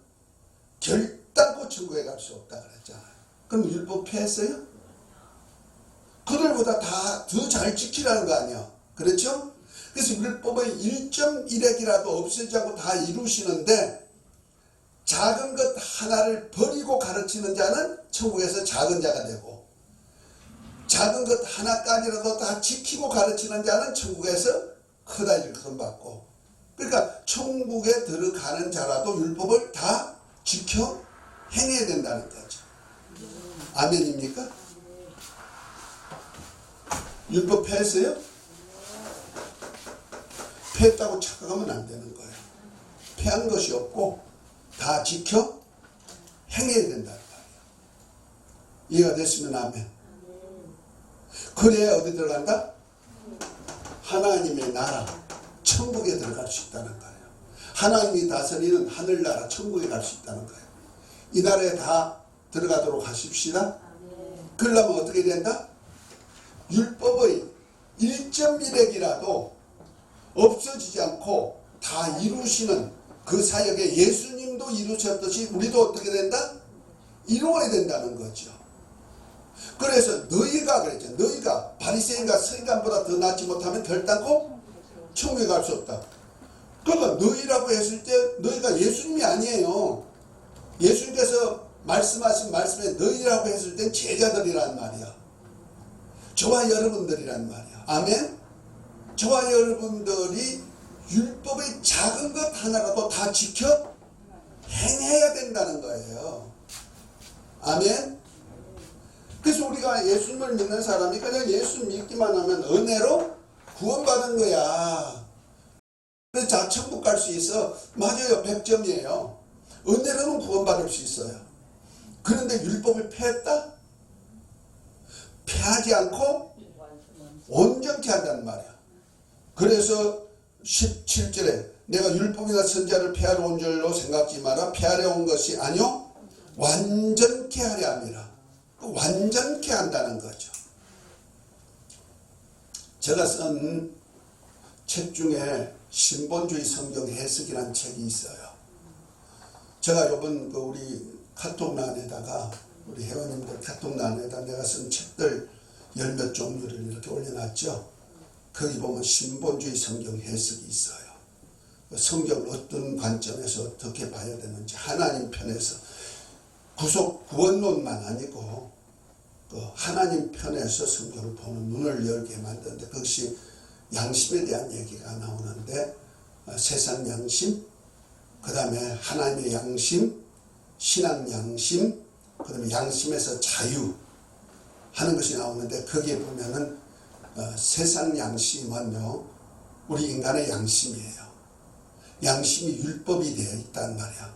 결단코 천국에 갈 수 없다 그랬잖아요. 그럼 율법 폐했어요? 그들보다 다 더 잘 지키라는 거 아니야. 그렇죠? 그래서 율법의 1.1핵이라도 없애지 않고 다 이루시는데 작은 것 하나를 버리고 가르치는 자는 천국에서 작은 자가 되고 작은 것 하나까지라도 다 지키고 가르치는 자는 천국에서 크다 일컬음 받고 그러니까 천국에 들어가는 자라도 율법을 다 지켜 행해야 된다는 거죠. 아멘입니까? 율법 폐했어요? 폐했다고 착각하면 안 되는 거예요. 폐한 것이 없고 다 지켜 행해야 된다는 말이에요. 이해가 됐으면 아멘. 그래야 어디 들어간다? 하나님의 나라 천국에 들어갈 수 있다는 거예요. 하나님이 다스리는 하늘나라 천국에 갈 수 있다는 거예요. 이 나라에 다 들어가도록 하십시다. 그러려면 어떻게 된다? 율법의 1.1핵이라도 없어지지 않고 다 이루시는 그 사역에 예수님도 이루셨듯이 우리도 어떻게 된다? 이루어야 된다는 거죠. 그래서 너희가 그랬죠. 너희가 바리새인과 서기관보다 더 낫지 못하면 결단코 천국에 갈 수 없다. 그러니까 너희라고 했을 때 너희가 예수님이 아니에요. 예수님께서 말씀하신 말씀에 너희라고 했을 땐 제자들이란 말이야. 저와 여러분들이란 말이야. 아멘? 저와 여러분들이 율법의 작은 것 하나라도 다 지켜 행해야 된다는 거예요. 아멘? 그래서 우리가 예수님을 믿는 사람이 그냥 예수 믿기만 하면 은혜로 구원받은 거야. 그래서 자 천국 갈 수 있어. 맞아요. 100점이에요. 은혜로는 구원받을 수 있어요. 그런데 율법을 폐했다? 폐하지 않고 온전케 한다는 말이야. 그래서 17절에 내가 율법이나 선지자를 폐하러 온 줄로 생각지 마라. 폐하려 온 것이 아니요 완전케 하려 함이라. 완전케 한다는 거죠. 제가 쓴 책 중에 신본주의 성경 해석이라는 책이 있어요. 제가 이번 우리 카톡란에다가 우리 회원님들 카톡란에다 내가 쓴 책들 10몇 종류를 이렇게 올려놨죠. 거기 보면 신본주의 성경 해석이 있어요. 성경을 어떤 관점에서 어떻게 봐야 되는지 하나님 편에서 구원론만 아니고 하나님 편에서 성경을 보는 눈을 열게 만드는데 그것이 양심에 대한 얘기가 나오는데 세상 양심, 그 다음에 하나님의 양심, 신앙 양심, 그 다음에 양심에서 자유 하는 것이 나오는데 거기에 보면은 세상 양심은요 우리 인간의 양심이에요. 양심이 율법이 되어 있단 말이야.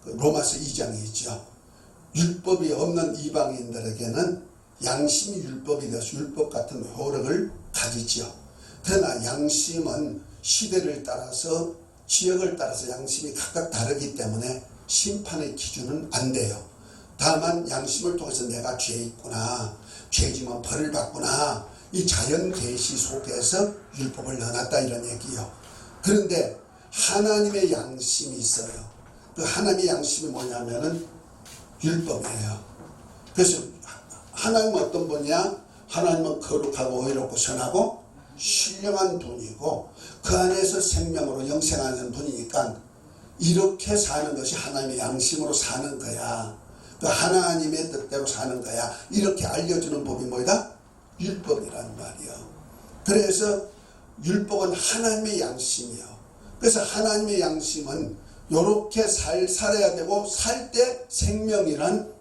로마서 2장에 있죠. 율법이 없는 이방인들에게는 양심이 율법이 되어서 율법 같은 효력을 가지죠. 그러나 양심은 시대를 따라서 지역을 따라서 양심이 각각 다르기 때문에 심판의 기준은 안 돼요. 다만 양심을 통해서 내가 죄 있구나, 죄지면 벌을 받구나, 이 자연 계시 속에서 율법을 넣어놨다 이런 얘기요. 그런데 하나님의 양심이 있어요. 그 하나님의 양심이 뭐냐면은 율법이에요. 그래서 하나님은 어떤 분이야? 하나님은 거룩하고 의롭고 선하고 신령한 분이고 그 안에서 생명으로 영생하는 분이니까 이렇게 사는 것이 하나님의 양심으로 사는 거야. 그 하나님의 뜻대로 사는 거야. 이렇게 알려주는 법이 뭐다? 율법이란 말이야. 그래서 율법은 하나님의 양심이요. 그래서 하나님의 양심은 요렇게 살아야 되고 살 때 생명이란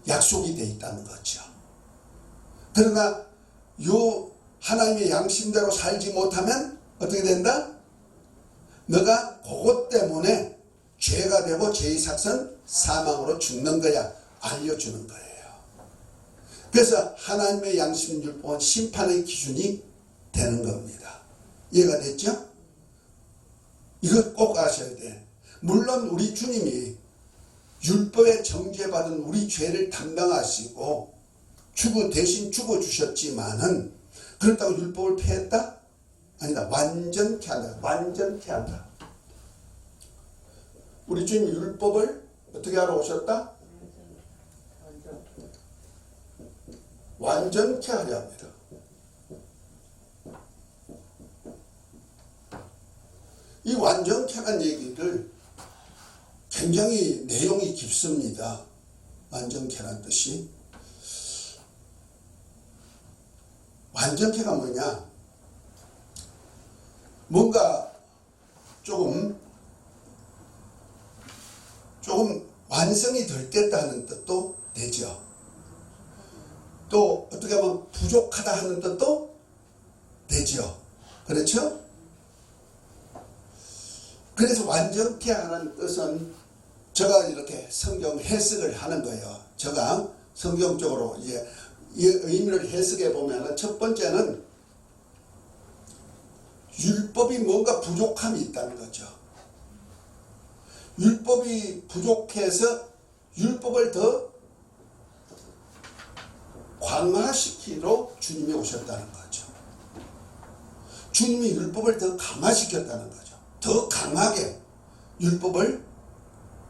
약속이 돼 있다는 거죠. 그러나 요 하나님의 양심대로 살지 못하면 어떻게 된다? 너가 그것 때문에 죄가 되고 죄의 삭은 사망으로 죽는 거야. 알려주는 거예요. 그래서 하나님의 양심 율법은 심판의 기준이 되는 겁니다. 이해가 됐죠? 이거 꼭 아셔야 돼. 물론 우리 주님이 율법에 정죄받은 우리 죄를 담당하시고 대신 죽어주셨지만은 그렇다고 율법을 폐했다? 아니다. 완전케 한다. 완전케 한다. 우리 주님이 율법을 어떻게 하러 오셨다? 완전케 하려 합니다. 이 완전케 하는 얘기를 굉장히 내용이 깊습니다. 완전케라는 뜻이. 완전케가 뭐냐? 뭔가 조금 완성이 덜 됐다 하는 뜻도 되죠. 또 어떻게 하면 부족하다 하는 뜻도 되죠. 그렇죠? 그래서 완전케 하는 뜻은 제가 이렇게 성경 해석을 하는 거예요. 제가 성경적으로 이제 이 의미를 해석해 보면은 첫 번째는 율법이 뭔가 부족함이 있다는 거죠. 율법이 부족해서 율법을 더 강화시키러 주님이 오셨다는 거죠. 주님이 율법을 더 강화시켰다는 거죠. 더 강하게 율법을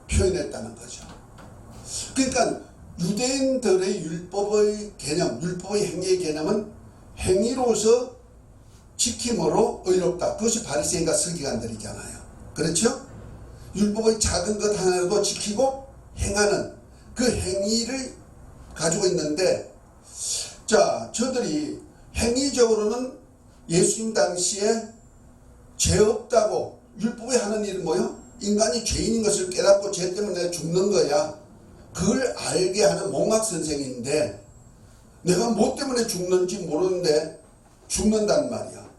표현했다는 거죠. 그러니까 유대인들의 율법의 개념, 율법의 행위의 개념은 행위로서 지킴으로 의롭다. 그것이 바리새인과 서기관들이잖아요. 그렇죠? 율법의 작은 것 하나라도 지키고 행하는 그 행위를 가지고 있는데, 자, 저들이 행위적으로는 예수님 당시에 죄 없다고 율법에 하는 일은 뭐요? 인간이 죄인인 것을 깨닫고 죄 때문에 죽는 거야. 그걸 알게 하는 몽학 선생인데 내가 뭐 때문에 죽는지 모르는데 죽는단 말이야.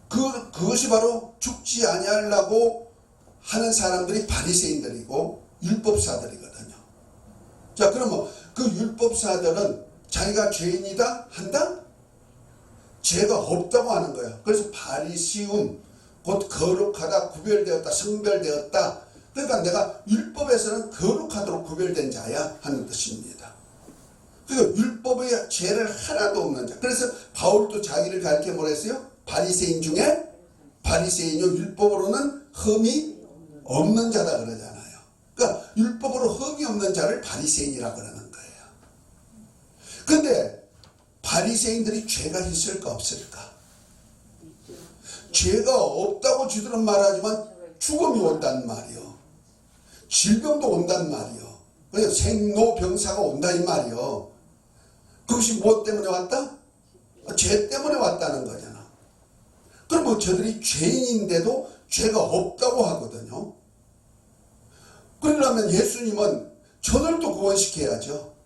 그것이 바로 죽지 아니하려고 하는 사람들이 바리새인들이고 율법사들이거든요. 자, 그러면 그 율법사들은 자기가 죄인이다 한다? 죄가 없다고 하는 거야. 그래서 바리시움, 곧 거룩하다, 구별되었다, 성별되었다. 그러니까 내가 율법에서는 거룩하도록 구별된 자야 하는 뜻입니다. 그러니까 율법의 죄를 하나도 없는 자. 그래서 바울도 자기를 가르쳐 뭐라 했어요? 바리새인 중에 바리새인요, 율법으로는 흠이 없는 자다 그러잖아요. 그러니까 율법으로 흠이 없는 자를 바리새인이라 그러는 거예요. 근데 바리새인들이 죄가 있을까 없을까? 죄가 없다고 지들은 말하지만 죽음이 온단 말이요. 질병도 온단 말이요. 그래서 생로병사가 온다 이 말이요. 그것이 무엇 때문에 왔다? 죄 때문에 왔다는 거잖아. 그러면 저들이 죄인인데도 죄가 없다고 하거든요. 그러려면 예수님은 저들도 구원시켜야죠.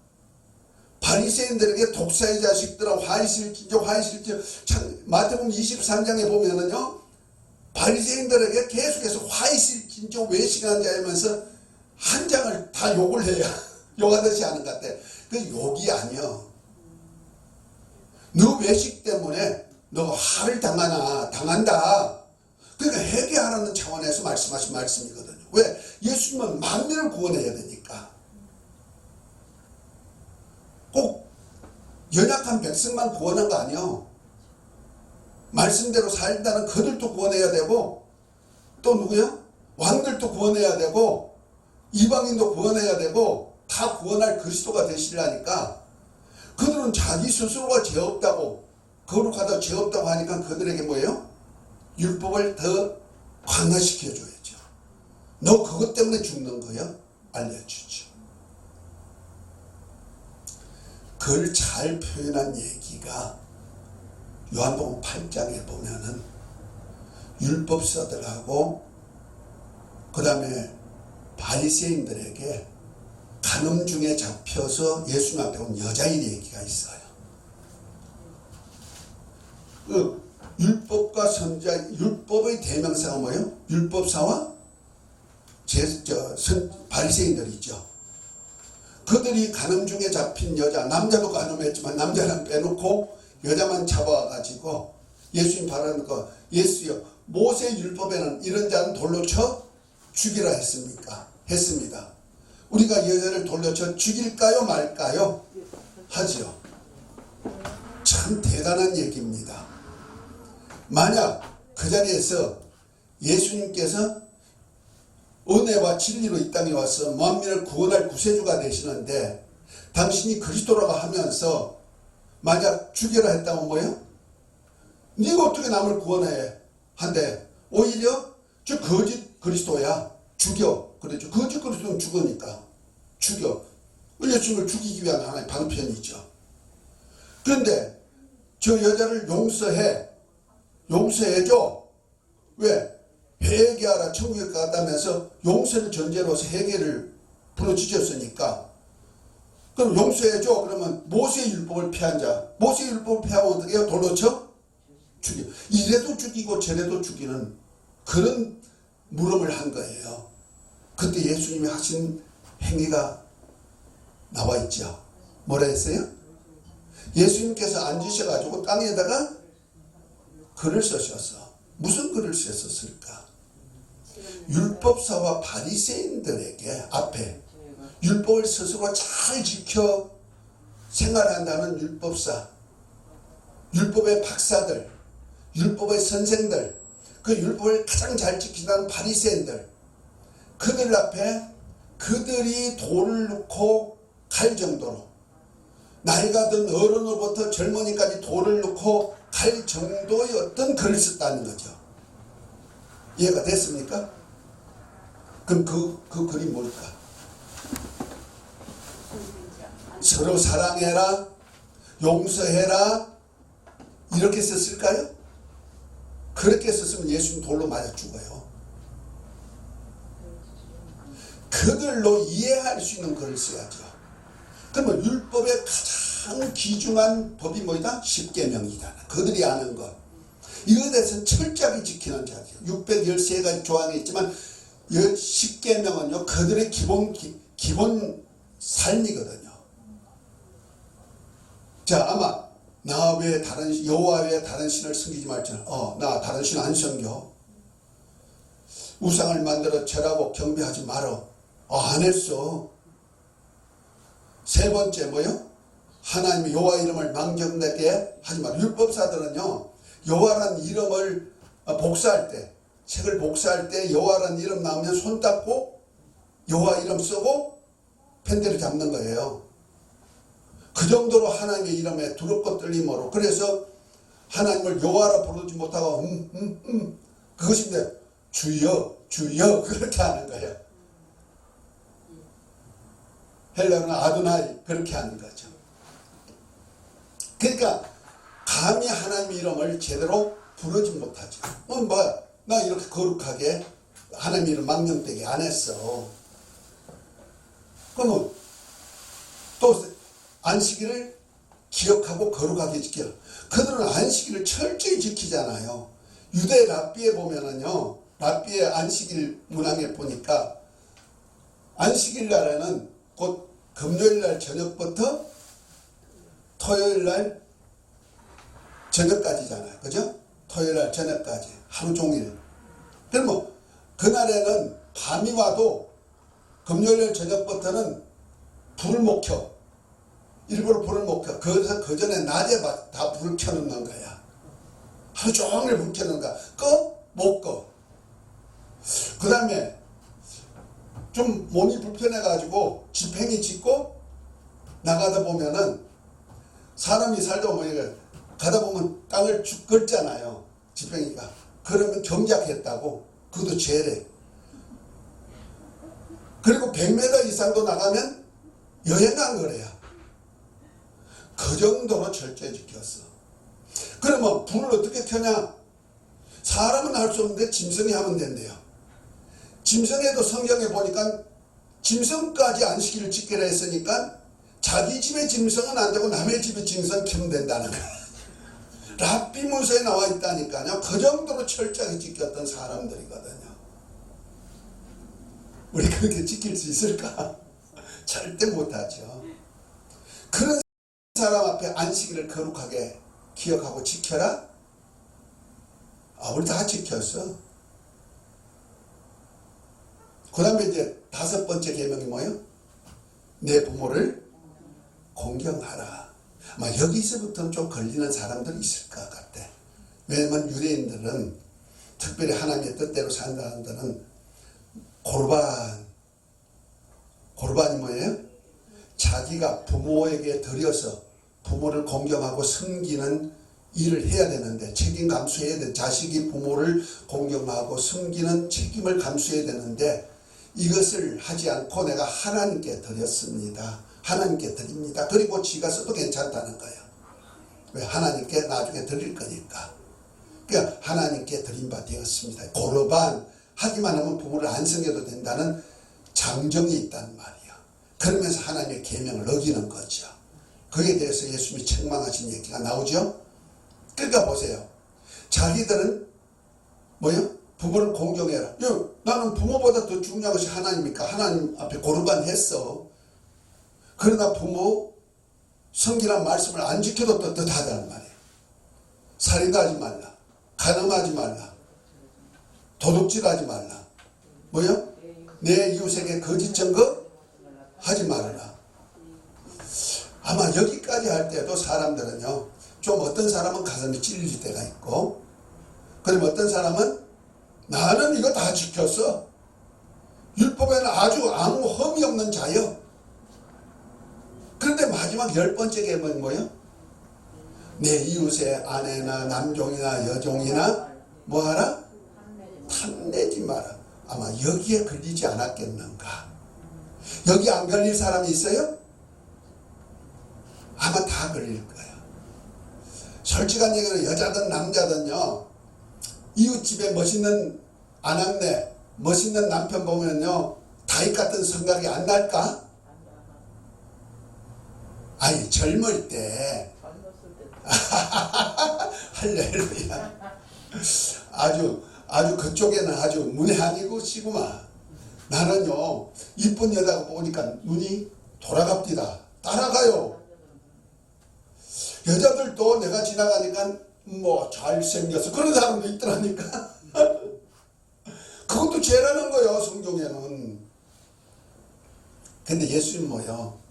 바리새인들에게 독사의 자식들아 화이실진저 마태복음 23장에 보면은요, 바리새인들에게 계속해서 화이실진저 외식한 자이면서 한 장을 다 욕을 해야 욕하듯이 하는 것 같아. 그 욕이 아니여. 너 외식 때문에 너가 화를 당한다. 그러니까 회개하라는 차원에서 말씀하신 말씀이거든요. 왜? 예수님은 만민을 구원해야 되니까. 꼭 연약한 백성만 구원한 거 아니요. 말씀대로 살다는 그들도 구원해야 되고, 또 누구요? 왕들도 구원해야 되고, 이방인도 구원해야 되고, 다 구원할 그리스도가 되시려니까 그들은 자기 스스로가 죄 없다고, 거룩하다 죄 없다고 하니까 그들에게 뭐예요? 율법을 더 강화시켜줘야죠. 너 그것 때문에 죽는 거야? 알려주죠. 그걸 잘 표현한 얘기가 요한복음 8장에 보면은 율법사들하고 그 다음에 바리새인들에게 간음 중에 잡혀서 예수님 앞에 온 여자의 얘기가 있어요. 그 율법과 선자, 율법의 대명사가 뭐예요? 율법사와 바리새인들 있죠. 그들이 간음 중에 잡힌 여자, 남자도 간음했지만 남자는 빼놓고 여자만 잡아가지고 예수님 바라는 거, 예수여, 모세 율법에는 이런 자는 돌로 쳐 죽이라 했습니까? 했습니다. 우리가 여자를 돌로 쳐 죽일까요 말까요? 하죠. 참 대단한 얘기입니다. 만약 그 자리에서 예수님께서 은혜와 진리로 이 땅에 와서 만민을 구원할 구세주가 되시는데 당신이 그리스도라고 하면서 만약 죽여라 했다면 뭐예요? 네가 어떻게 남을 구원해? 한데 오히려 저 거짓 그리스도야 죽여. 그랬죠. 거짓 그리스도는 죽으니까 죽여. 예수님을 죽이기 위한 하나의 방편이죠. 그런데 저 여자를 용서해줘. 왜? 회개하라 천국에 갔다면서 용서를 전제로서 회개를 부르짖었으니까 그럼 용서해줘. 그러면 모세의 율법을 피한 자, 모세의 율법을 피하면 어떻게 해요? 돌로 쳐 죽여. 이래도 죽이고 저래도 죽이는 그런 물음을 한 거예요. 그때 예수님이 하신 행위가 나와 있죠. 뭐라 했어요? 예수님께서 앉으셔가지고 땅에다가 글을 쓰셨어. 무슨 글을 쓰셨을까? 율법사와 바리새인들에게 앞에 율법을 스스로 잘 지켜 생활한다는 율법사, 율법의 박사들, 율법의 선생들, 그 율법을 가장 잘 지킨다는 바리새인들, 그들 앞에 그들이 돌을 놓고 갈 정도로 나이가 든 어른으로부터 젊은이까지 돌을 놓고 갈 정도의 어떤 글을 썼다는 거죠. 이해가 됐습니까? 그럼 그 글이 뭘까? 서로 사랑해라, 용서해라, 이렇게 썼을까요? 그렇게 썼으면 예수님 돌로 맞아 죽어요. 그들로 이해할 수 있는 글을 써야죠. 그러면 율법의 가장 귀중한 법이 뭐이다? 십계명이다. 그들이 아는 것. 이거에 대해서는 철저하게 지키는 자죠. 613가지 조항이 있지만 십계명은요 그들의 기본 삶이거든요. 자, 아마 나 외에 여호와 외에 다른 신을 섬기지 말지는 나 다른 신 안 섬겨. 우상을 만들어 절하고 경배하지 말어. 안 했어. 세 번째 뭐요? 하나님의 여호와 이름을 망령되게 하지 마라. 율법사들은요 여호와라는 이름을 복사할 때, 책을 복사할 때 여호와라는 이름 나오면 손 닦고 여호와 이름 쓰고 펜대를 잡는 거예요. 그 정도로 하나님의 이름에 두렵고 떨림으로. 그래서 하나님을 여호와라 부르지 못하고 그것인데 주여 주여 그렇게 하는 거예요. 헬라어는 아도나이 그렇게 하는 거죠. 그러니까 감히 하나님의 이름을 제대로 부르지 못하죠. 나 이렇게 거룩하게 하나님의 이름 망령되게 안 했어. 그러면 또 안식일을 기억하고 거룩하게 지켜. 그들은 안식일을 철저히 지키잖아요. 유대 랍비에 보면은요, 랍비의 안식일 문항에 보니까 안식일 날에는 곧 금요일 날 저녁부터 토요일 날 저녁까지잖아요. 그죠? 토요일 날 저녁까지 하루 종일. 그러면 그날에는 밤이 와도 금요일 날 저녁부터는 불을 못 켜. 일부러 불을 못 켜. 그래서 그 전에 낮에 다 불을 켜놓는 거야. 하루 종일 불 켜놓는 거야. 꺼? 못 꺼. 그 다음에 좀 몸이 불편해가지고 집행이 짙고 나가다 보면은 사람이 살다 보면 가다 보면 땅을 쭉 긁잖아요. 집행이가. 그러면 경작했다고. 그것도 죄래. 그리고 100m 이상도 나가면 여행 간 거래요. 그 정도로 철저히 지켰어. 그러면 불을 어떻게 켜냐? 사람은 할 수 없는데 짐승이 하면 된대요. 짐승에도 성경에 보니까 짐승까지 안식일을 지키라 했으니까 자기 집의 짐승은 안 되고 남의 집의 짐승 켜면 된다는 거예요. 랍비 문서에 나와 있다니까요. 그 정도로 철저하게 지켰던 사람들이거든요. 우리 그렇게 지킬 수 있을까? 절대 못하죠. 그런 사람 앞에 안식일을 거룩하게 기억하고 지켜라? 우리 다 지켰어. 그 다음에 이제 5번째 계명이 뭐예요? 내 부모를 공경하라. 아마 여기서부터는 좀 걸리는 사람들이 있을 것 같아. 왜냐면 유대인들은 특별히 하나님의 뜻대로 사는 사람들은 고르반이 뭐예요? 자기가 부모에게 드려서 부모를 공경하고 섬기는 일을 해야 되는데, 책임 감수해야 돼. 자식이 부모를 공경하고 섬기는 책임을 감수해야 되는데, 이것을 하지 않고 내가 하나님께 드렸습니다. 하나님께 드립니다. 그리고 지가 써도 괜찮다는 거예요. 왜? 하나님께 나중에 드릴 거니까. 그러니까 하나님께 드린 바 되었습니다. 고르반 하기만 하면 부모를 안 섬겨도 된다는 장정이 있단 말이에요. 그러면서 하나님의 계명을 어기는 거죠. 그에 대해서 예수님이 책망하신 얘기가 나오죠. 그러니까 보세요. 자기들은 뭐요? 부모를 공경해라. 야, 나는 부모보다 더 중요한 것이 하나님이니까 하나님 앞에 고르반 했어. 그러나 부모 성기란 말씀을 안 지켜도 떳떳하다는 말이에요. 살인하지 말라. 간음하지 말라. 도둑질하지 말라. 뭐요? 내 이웃에게 거짓 증거 하지 말아라. 아마 여기까지 할 때도 사람들은요, 좀 어떤 사람은 가슴이 찔릴 때가 있고, 그럼 어떤 사람은 나는 이거 다 지켰어. 율법에는 아주 아무 흠이 없는 자요. 그런데 마지막 10번째 계명은 뭐예요? 내 이웃의 아내나 남종이나 여종이나 뭐하라? 탐내지 마라. 아마 여기에 걸리지 않았겠는가? 여기 안 걸릴 사람이 있어요? 아마 다 걸릴 거예요. 솔직한 얘기는 여자든 남자든요, 이웃집에 멋있는 아낙네, 멋있는 남편 보면요, 다윗 같은 생각이 안 날까? 아니, 젊을 때. 할렐루야. 아주 그쪽에는 아주 문외한이시구만. 나는요, 이쁜 여자가 보니까 눈이 돌아갑디다. 따라가요. 여자들도 내가 지나가니까 뭐 잘생겨서 그런 사람도 있더라니까. 그것도 죄라는 거예요, 성경에는. 근데 예수님 뭐요?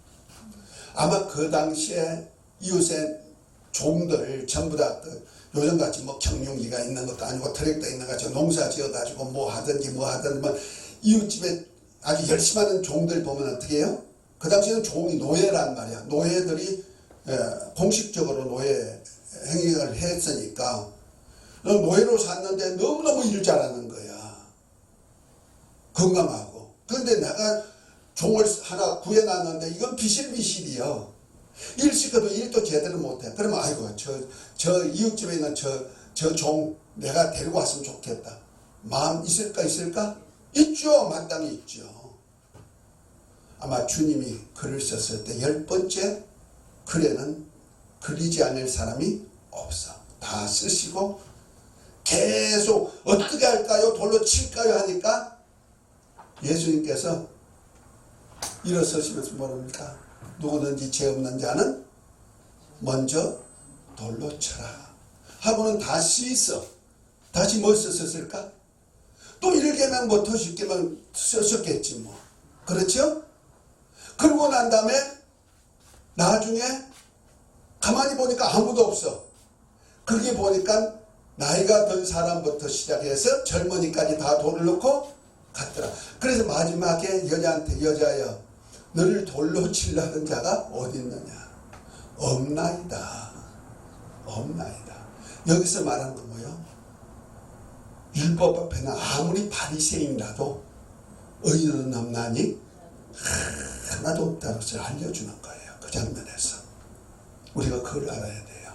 아마 그 당시에 이웃의 종들 전부 다 요즘같이 뭐 경륜기가 있는 것도 아니고 트랙터 있는 것 같이 농사 지어가지고 뭐 하든지 뭐 이웃집에 아주 열심히 하는 종들 보면 어떻게 해요? 그 당시에는 종이 노예란 말이야. 노예들이 공식적으로 노예 행위를 했으니까 노예로 샀는데 너무너무 일 잘하는 거야. 건강하고. 그런데 내가 종을 하나 구해놨는데 이건 비실비실이요. 일 시켜도 일도 제대로 못해. 그러면 아이고 저 이웃집에 있는 저 종 내가 데리고 왔으면 좋겠다. 마음 있을까? 있죠. 마땅히 있죠. 아마 주님이 글을 썼을 때 10번째 글에는 걸리지 않을 사람이 없어. 다 쓰시고 계속 어떻게 할까요? 돌로 칠까요? 하니까 예수님께서 일어서시면서 뭐랍니까? 누구든지 죄 없는 자는 먼저 돌로 쳐라 하고는 다시 써. 다시 뭐 썼을까? 또 1계명 뭐 더 쉽게만 썼겠지 뭐. 그렇죠? 그러고 난 다음에 나중에 가만히 보니까 아무도 없어. 그게 보니까 나이가 든 사람부터 시작해서 젊은이까지 다 돌을 넣고 갔더라. 그래서 마지막에 여자한테 여자여 너를 돌로 칠라는 자가 어디 있느냐? 없나이다. 여기서 말하는 건 뭐예요? 율법 앞에는 아무리 바리새인이라도 의인은 없나니 하나도 없다는 것을 알려주는 거예요. 그 장면에서 우리가 그걸 알아야 돼요.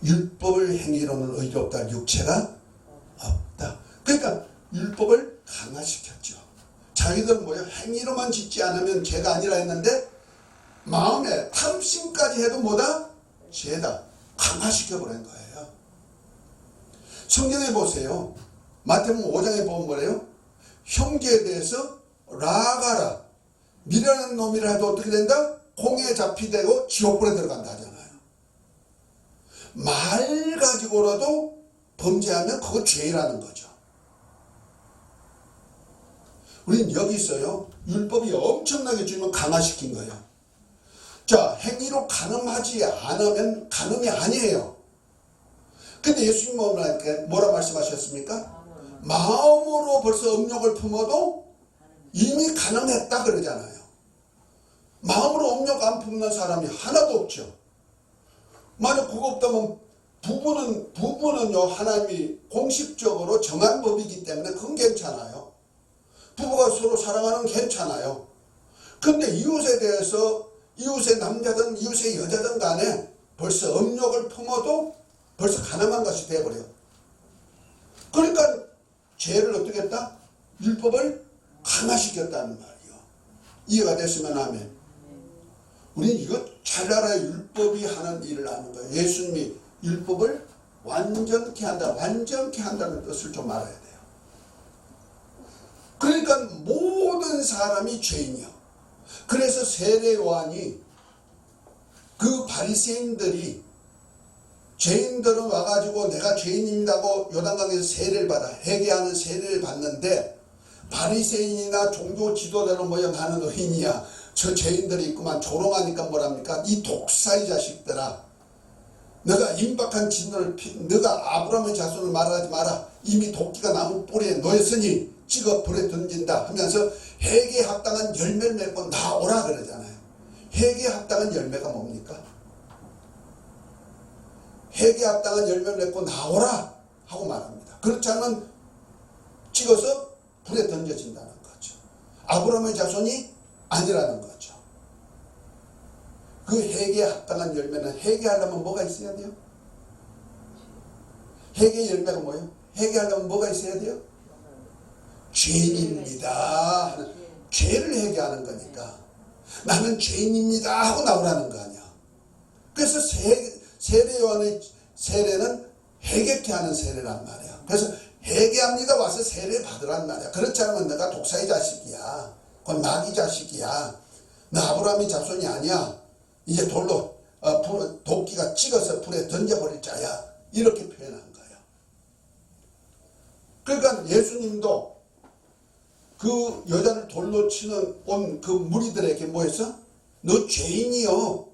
율법을 행위로는 의롭다 육체가 없다. 그러니까 율법을 강화시켰죠. 자기들은 뭐야? 행위로만 짓지 않으면 죄가 아니라 했는데 마음에 탐심까지 해도 뭐다? 죄다. 강화시켜버린 거예요. 성경에 보세요. 마태복음 5장에 보면 뭐래요? 형제에 대해서 라가라. 미련한 놈이라 해도 어떻게 된다? 공에 잡히되고 지옥불에 들어간다 하잖아요. 말 가지고라도 범죄하면 그거 죄라는 거죠. 우린 여기 있어요. 율법이 엄청나게 주면 강화시킨 거예요. 자, 행위로 간음하지 않으면 간음이 아니에요. 근데 예수님 뭐라 말씀하셨습니까? 마음으로 벌써 음욕을 품어도 이미 간음했다 그러잖아요. 마음으로 음욕 안 품는 사람이 하나도 없죠. 만약 그거 없다면 부부는요, 하나님이 공식적으로 정한 법이기 때문에 그건 괜찮아요. 부부가 서로 사랑하는 건 괜찮아요. 근데 이웃에 대해서 이웃의 남자든 이웃의 여자든 간에 벌써 음욕을 품어도 벌써 가늠한 것이 되어버려요. 그러니까 죄를 어떻게 했다? 율법을 강화시켰다는 말이요. 이해가 됐으면 아멘. 우리는 이거 잘 알아야 율법이 하는 일을 아는 거예요. 예수님이 율법을 완전케 한다. 완전케 한다는 뜻을 좀 알아야 돼요. 그러니까 모든 사람이 죄인이요. 그래서 세례 요한이 그 바리새인들이 죄인들은 와가지고 내가 죄인입니다고 요단강에서 세례를 받아 회개하는 세례를 받는데 바리새인이나 종교 지도자로 모여 나는 의인이야. 저 죄인들이 있구만. 조롱하니까 뭐랍니까? 이 독사의 자식들아. 너가 임박한 진노를 너가 아브라함의 자손을 말하지 마라. 이미 도끼가 나무 뿌리에 놓였으니 찍어 불에 던진다 하면서 회개에 합당한 열매를 맺고 나오라 그러잖아요. 회개에 합당한 열매가 뭡니까? 회개에 합당한 열매를 맺고 나오라 하고 말합니다. 그렇지 않으면 찍어서 불에 던져진다는 거죠. 아브라함의 자손이 아니라는 거죠. 그 회개에 합당한 열매는 회개하려면 뭐가 있어야 돼요? 회개의 열매가 뭐예요? 회개하려면 뭐가 있어야 돼요? 죄인입니다 하는, 죄를 회개하는 거니까 나는 죄인입니다 하고 나오라는 거 아니야. 그래서 세례 요한의 세례는 회개케 하는 세례란 말이야. 그래서 회개합니다 와서 세례 받으란 말이야. 그렇지 않으면 너가 독사의 자식이야. 그건 마귀 자식이야. 너 아브라함의 자손이 아니야. 이제 돌로 도끼가 찍어서 불에 던져버릴 자야. 이렇게 표현한 거예요. 그러니까 예수님도 그 여자를 돌로 치는 온 그 무리들에게 뭐 했어? 너 죄인이요.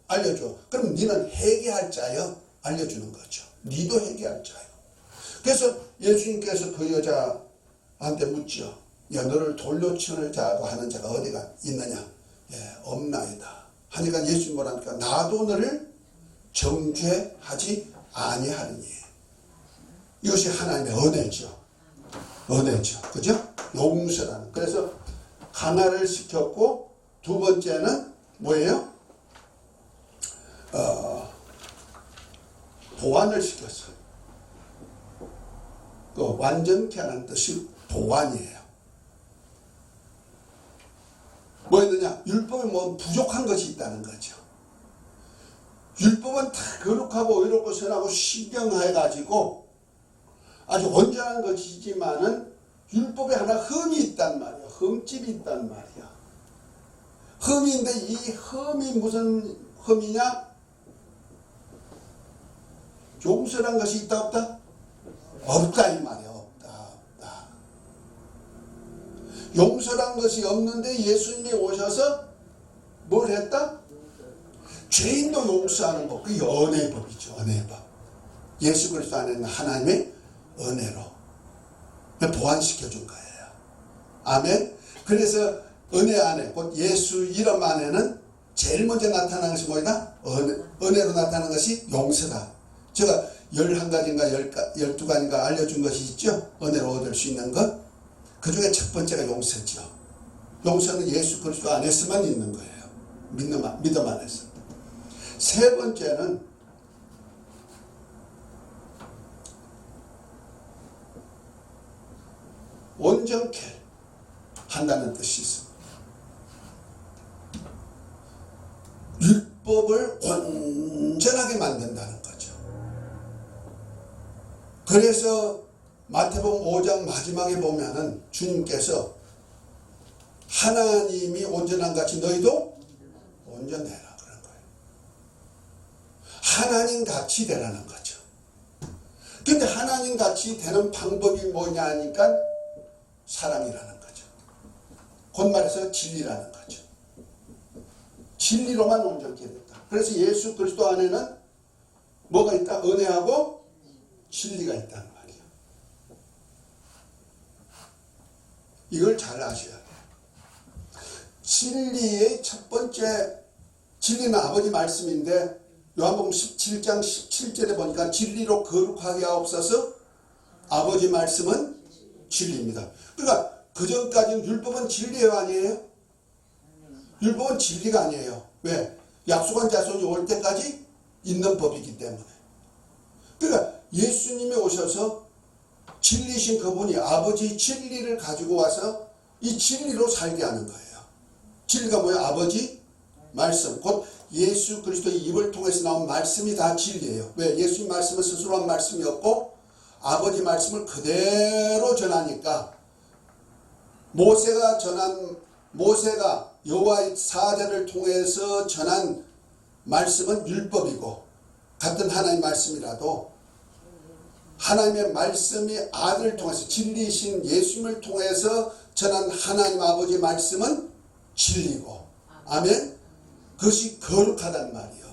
알려줘. 그럼 너는 회개할 자요. 알려주는 거죠. 너도 회개할 자요. 그래서 예수님께서 그 여자한테 묻죠. 야, 너를 돌로 치는 자고 하는 자가 어디가 있느냐? 예, 없나이다. 하니까 예수님 뭐랍니까? 나도 너를 정죄하지 아니하리니. 이것이 하나님의 은혜죠. 은혜죠. 그죠? 용서라는. 그래서 강화를 시켰고, 두 번째는 뭐예요? 보완을 시켰어요. 그 완전케 하는 뜻이 보완이에요. 뭐였느냐? 율법에 뭐 부족한 것이 있다는 거죠. 율법은 다 거룩하고 의롭고 선하고 신령해가지고 아주 온전한 것이지만은 율법에 하나 흠이 있단 말이야. 흠집이 있단 말이야. 흠인데 이 흠이 무슨 흠이냐? 용서란 것이 있다 없다? 없다 이 말이야. 없다. 용서란 것이 없는데 예수님이 오셔서 뭘 했다? 죄인도 용서하는 법. 그게 은혜의 법이죠. 은혜의 법. 예수 그리스도 안에 있는 하나님의 은혜로 보완시켜 준 거예요. 아멘. 그래서 은혜 안에 곧 예수 이름 안에는 제일 먼저 나타나는 것이 뭐이다? 은혜로 나타나는 것이 용서다. 제가 11가지인가 12가지인가 알려준 것이 있죠. 은혜로 얻을 수 있는 것. 그 중에 첫 번째가 용서죠. 용서는 예수 그리스도 안에서만 있는 거예요. 믿음 안에서. 세 번째는 온전케 한다는 뜻이 있습니다. 율법을 온전하게 만든다는 거죠. 그래서 마태복음 5장 마지막에 보면은 주님께서 하나님이 온전한 같이 너희도 온전해라 그런 거예요. 하나님 같이 되라는 거죠. 근데 하나님 같이 되는 방법이 뭐냐 하니까 사랑이라는 거죠. 곧 말해서 진리라는 거죠. 진리로만 온전케 됐다. 그래서 예수 그리스도 안에는 뭐가 있다? 은혜하고 진리가 있다는 말이에요. 이걸 잘 아셔야 돼요. 진리의 첫 번째, 진리는 아버지 말씀인데 요한복음 17장 17절에 보니까 진리로 거룩하게 하옵소서. 아버지 말씀은 진리입니다. 그러니까 그전까지는 율법은 진리예요, 아니에요? 율법은 진리가 아니에요. 왜? 약속한 자손이 올 때까지 있는 법이기 때문에. 그러니까 예수님이 오셔서 진리신 그분이 아버지 진리를 가지고 와서 이 진리로 살게 하는 거예요. 진리가 뭐예요? 아버지 말씀, 곧 예수 그리스도의 입을 통해서 나온 말씀이 다 진리예요. 왜? 예수님 말씀은 스스로 한 말씀이었고 아버지 말씀을 그대로 전하니까 모세가 여호와의 사자를 통해서 전한 말씀은 율법이고 같은 하나님의 말씀이라도 하나님의 말씀이 아들을 통해서 진리이신 예수님을 통해서 전한 하나님 아버지의 말씀은 진리고 아멘? 그것이 거룩하단 말이에요.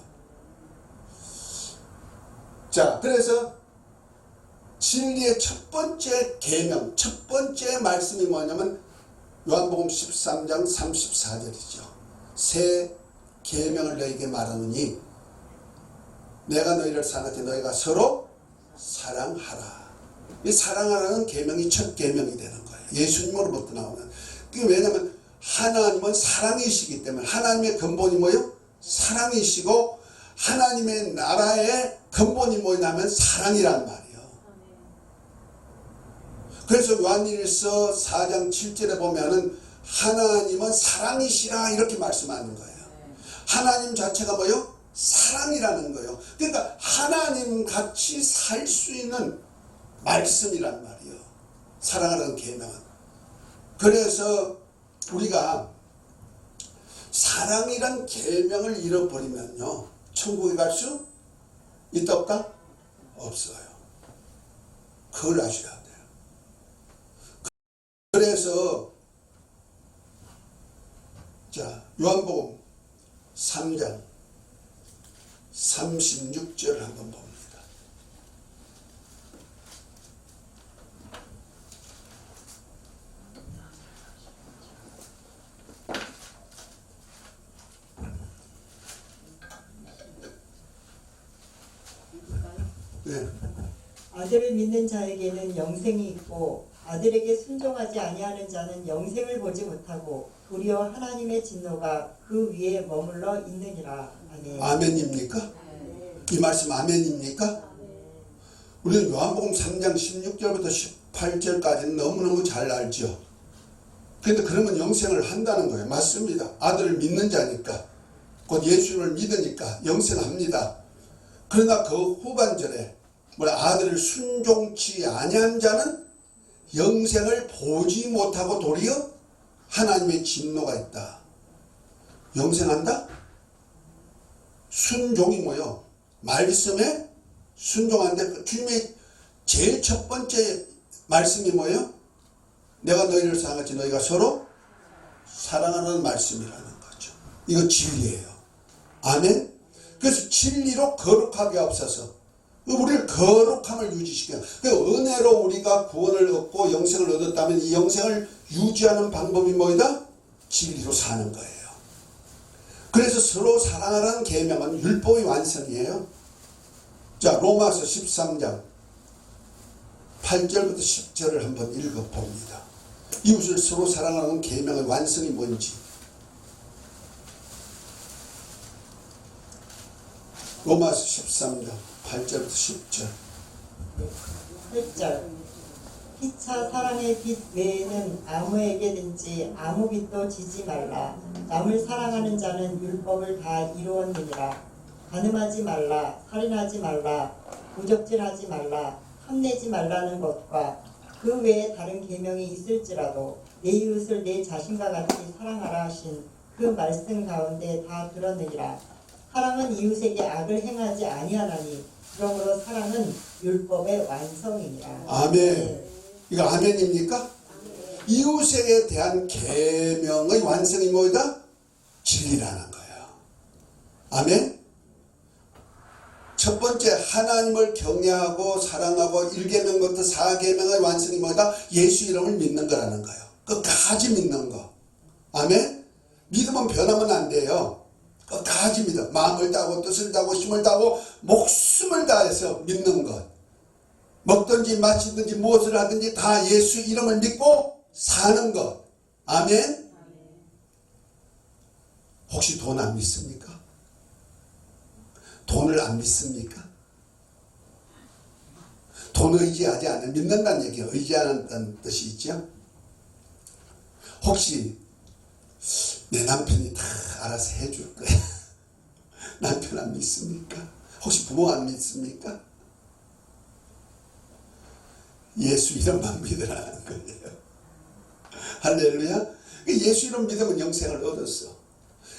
자, 그래서 진리의 첫 번째 계명, 첫 번째 말씀이 뭐냐면 요한복음 13장 34절이죠. 새 계명을 너희에게 말하노니 내가 너희를 사랑하되 너희가 서로 사랑하라. 이 사랑하라는 계명이 첫 계명이 되는 거예요. 예수님으로부터 나오는. 왜냐하면 하나님은 사랑이시기 때문에 하나님의 근본이 뭐예요? 사랑이시고 하나님의 나라의 근본이 뭐냐면 사랑이란 말이에요. 그래서 요한일서 4장 7절에 보면은 하나님은 사랑이시라 이렇게 말씀하는 거예요. 하나님 자체가 뭐예요? 사랑이라는 거예요. 그러니까 하나님 같이 살 수 있는 말씀이란 말이에요. 사랑하는 계명은. 그래서 우리가 사랑이란 계명을 잃어버리면요, 천국에 갈 수 있다 없다? 없어요. 그걸 아셔야 돼요. 그래서 자, 요한복음 3장 36절을 한번 봅니다. 네. 아들을 믿는 자에게는 영생이 있고 아들에게 순종하지 아니하는 자는 영생을 보지 못하고 도리어 하나님의 진노가 그 위에 머물러 있느니라. 아멘. 아멘입니까? 이 말씀 아멘입니까? 우리는 요한복음 3장 16절부터 18절까지는 너무너무 잘 알죠. 근데 그러면 영생을 한다는 거예요. 맞습니다. 아들을 믿는 자니까, 곧 예수를 믿으니까 영생합니다. 그러나 그 후반절에 아들을 순종치 아니한 자는 영생을 보지 못하고 도리어 하나님의 진노가 있다. 영생한다? 순종이 뭐요? 말씀에 순종하는데 주님의 제일 첫 번째 말씀이 뭐예요? 내가 너희를 사랑하지 너희가 서로 사랑하는 말씀이라는 거죠. 이거 진리예요. 아멘? 그래서 진리로 거룩하게 하옵소서. 우리를 거룩함을 유지시켜요. 은혜로 우리가 구원을 얻고 영생을 얻었다면 이 영생을 유지하는 방법이 뭐이다? 진리로 사는 거예요. 그래서 서로 사랑하라는 계명은 율법의 완성이에요. 자, 로마서 13장 8절부터 10절을 한번 읽어봅니다. 이웃을 서로 사랑하는 계명의 완성이 뭔지. 로마서 13장 8절부터 10절. 8절. 피차 사랑의 빛 외에는 아무에게든지 아무 빛도 지지 말라. 남을 사랑하는 자는 율법을 다 이루었느니라. 간음하지 말라, 살인하지 말라, 부적질하지 말라, 탐내지 말라는 것과 그 외에 다른 계명이 있을지라도 내 이웃을 내 자신과 같이 사랑하라 하신 그 말씀 가운데 다 들었느니라. 사랑은 이웃에게 악을 행하지 아니하나니 그러므로 사랑은 율법의 완성이니라. 아멘. 이거 아멘입니까? 이웃에 대한 계명의 완성이 뭐다? 진리라는 거예요. 아멘. 첫 번째 하나님을 경외하고 사랑하고 1계명부터 4계명의 완성이 뭐다? 예수 이름을 믿는 거라는 거예요. 끝까지 믿는 거. 아멘. 믿음은 변하면 안 돼요. 끝까지 믿어. 마음을 다하고 뜻을 다하고 힘을 다하고 목숨을 다해서 믿는 것. 먹든지 마시든지 무엇을 하든지 다 예수 이름을 믿고 사는 것. 아멘. 혹시 돈 안 믿습니까? 돈을 안 믿습니까? 돈 의지하지 않는, 믿는다는 얘기가 의지하는 뜻이 있죠. 혹시 내 남편이 다 알아서 해줄 거야. 남편 안 믿습니까? 혹시 부모 안 믿습니까? 예수 이름만 믿으라는 거예요. 할렐루야. 예수 이름 믿으면 영생을 얻었어.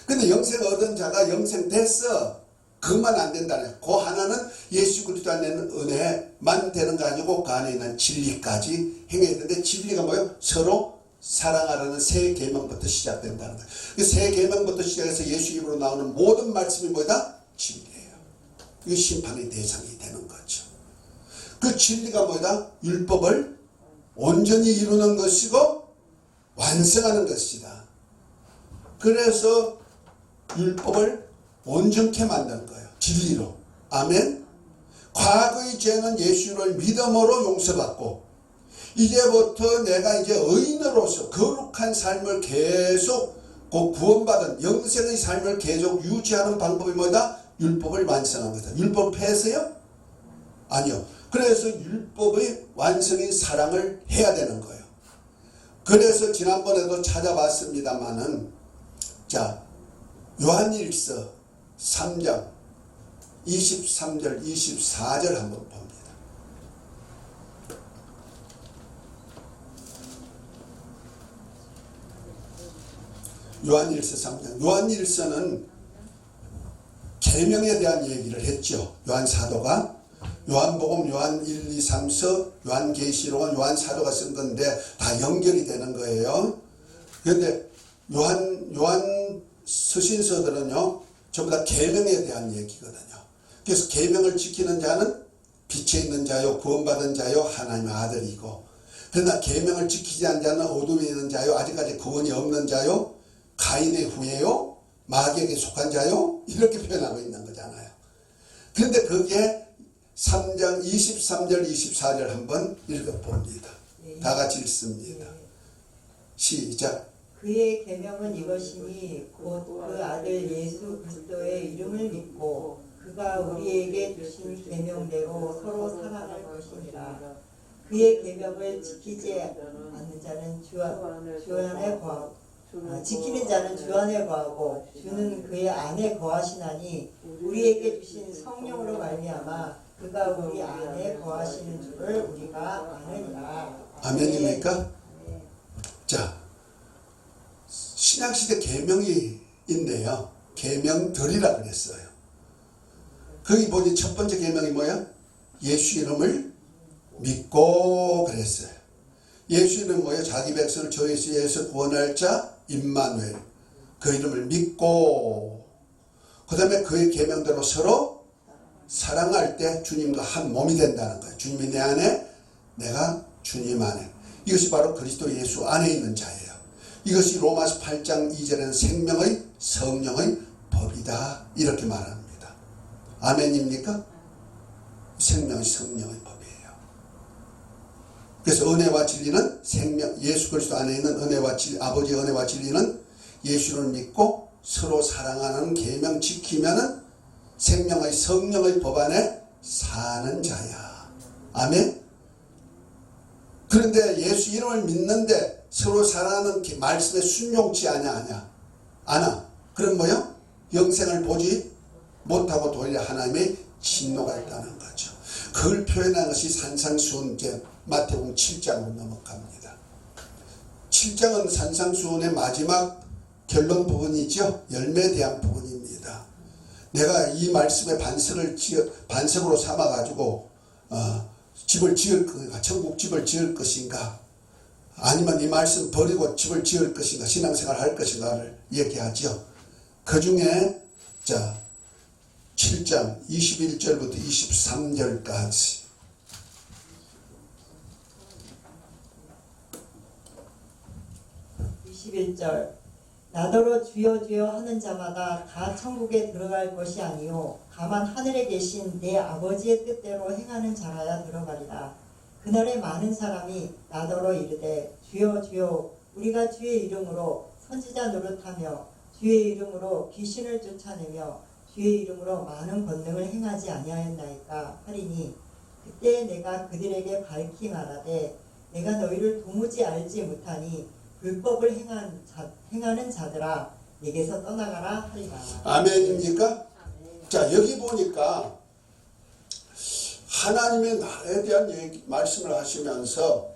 근데 영생을 얻은 자가 영생 됐어. 그것만 안 된다네. 그 하나는 예수 그리스도 안에는 은혜만 되는 거 아니고 그 안에 있는 진리까지 행해야 되는데, 진리가 뭐예요? 서로 사랑하라는 새 계명부터 시작된다는 거예요. 그 새 계명부터 시작해서 예수 입으로 나오는 모든 말씀이 뭐다? 진리예요. 이게 심판의 대상이 되는 거죠. 그 진리가 뭐다? 율법을 온전히 이루는 것이고 완성하는 것이다. 그래서 율법을 온전케 만드는 거예요. 진리로. 아멘. 과거의 죄는 예수를 믿음으로 용서받고 이제부터 내가 이제 의인으로서 거룩한 삶을 계속 구원받은 영생의 삶을 계속 유지하는 방법이 뭐다? 율법을 완성한 거다. 율법 폐해서요? 아니요. 그래서 율법의 완성인 사랑을 해야 되는 거예요. 그래서 지난번에도 찾아봤습니다마는, 자, 요한일서 3장 23절 24절 한번 봅니다. 요한일서 3장. 요한일서는 계명에 대한 얘기를 했죠. 요한 사도가. 요한복음, 요한 1, 2, 3서, 요한계시록은 요한 사도가 쓴 건데 다 연결이 되는 거예요. 그런데 요한 서신서들은요, 전부 다 계명에 대한 얘기거든요. 그래서 계명을 지키는 자는 빛에 있는 자요, 구원받은 자요, 하나님의 아들이고, 그러나 계명을 지키지 않는 자는 어둠에 있는 자요, 아직까지 구원이 없는 자요, 가인의 후예요, 마귀에게 속한 자요, 이렇게 표현하고 있는 거잖아요. 그런데 거기에 3장 23절 24절 한번 읽어봅니다. 다 같이 읽습니다. 시작. 그의 계명은 이것이니 곧 그 아들 예수 그리스도의 이름을 믿고 그가 우리에게 주신 계명대로 서로 사랑할 것이니라. 그의 계명을 지키지 않는 자는 주 안에 거하고 지키는 자는 주 안에 거하고 주는 그의 안에 거하시나니 우리에게 주신 성령으로 말미암아 그가 우리 안에 거하시는 줄을 우리가 아느니라. 아멘입니까? 네. 자, 신약시대 계명이 있네요. 계명들이라 그랬어요. 거기 보니 첫 번째 계명이 뭐야? 예수 이름을 믿고 그랬어요. 예수 이름은 뭐예요? 자기 백성을 저희에서 구원할 자 임마누엘, 그 이름을 믿고, 그 다음에 그의 계명대로 서로 사랑할 때 주님과 한 몸이 된다는 거예요. 주님이 내 안에, 내가 주님 안에. 이것이 바로 그리스도 예수 안에 있는 자예요. 이것이 로마서 8장 2절에는 생명의 성령의 법이다, 이렇게 말합니다. 아멘입니까? 생명의 성령의 법이에요. 그래서 은혜와 진리는 생명, 예수 그리스도 안에 있는 은혜와 진리, 아버지의 은혜와 진리는 예수를 믿고 서로 사랑하는 계명 지키면은 생명의 성령의 법 안에 사는 자야. 아멘. 그런데 예수 이름을 믿는데 서로 사랑하는 말씀에 순종치 않아. 그럼 뭐요? 영생을 보지 못하고 도리어 하나님의 진노가 있다는 거죠. 그걸 표현한 것이 산상수훈 마태복음 7장으로 넘어갑니다. 7장은 산상수훈의 마지막 결론 부분이죠. 열매에 대한 부분입니다. 내가 이 말씀의 반석으로 삼아가지고 집을 지을 것인가, 천국 집을 지을 것인가, 아니면 이 말씀 버리고 집을 지을 것인가, 신앙생활 할 것인가를 얘기하죠. 그 중에 7장 21절부터 23절까지 21절 나더러 주여 주여 하는 자마다 다 천국에 들어갈 것이 아니요 다만 하늘에 계신 내 아버지의 뜻대로 행하는 자라야 들어가리라. 그날에 많은 사람이 나더러 이르되 주여 주여 우리가 주의 이름으로 선지자 노릇하며 주의 이름으로 귀신을 쫓아내며 주의 이름으로 많은 권능을 행하지 아니하였나이까 하리니 그때 내가 그들에게 밝히 말하되 내가 너희를 도무지 알지 못하니 불법을 행하는 자들아 내게서 떠나가라 하리라. 아멘입니까? 자, 여기 보니까 하나님의 나라에 대한 말씀을 하시면서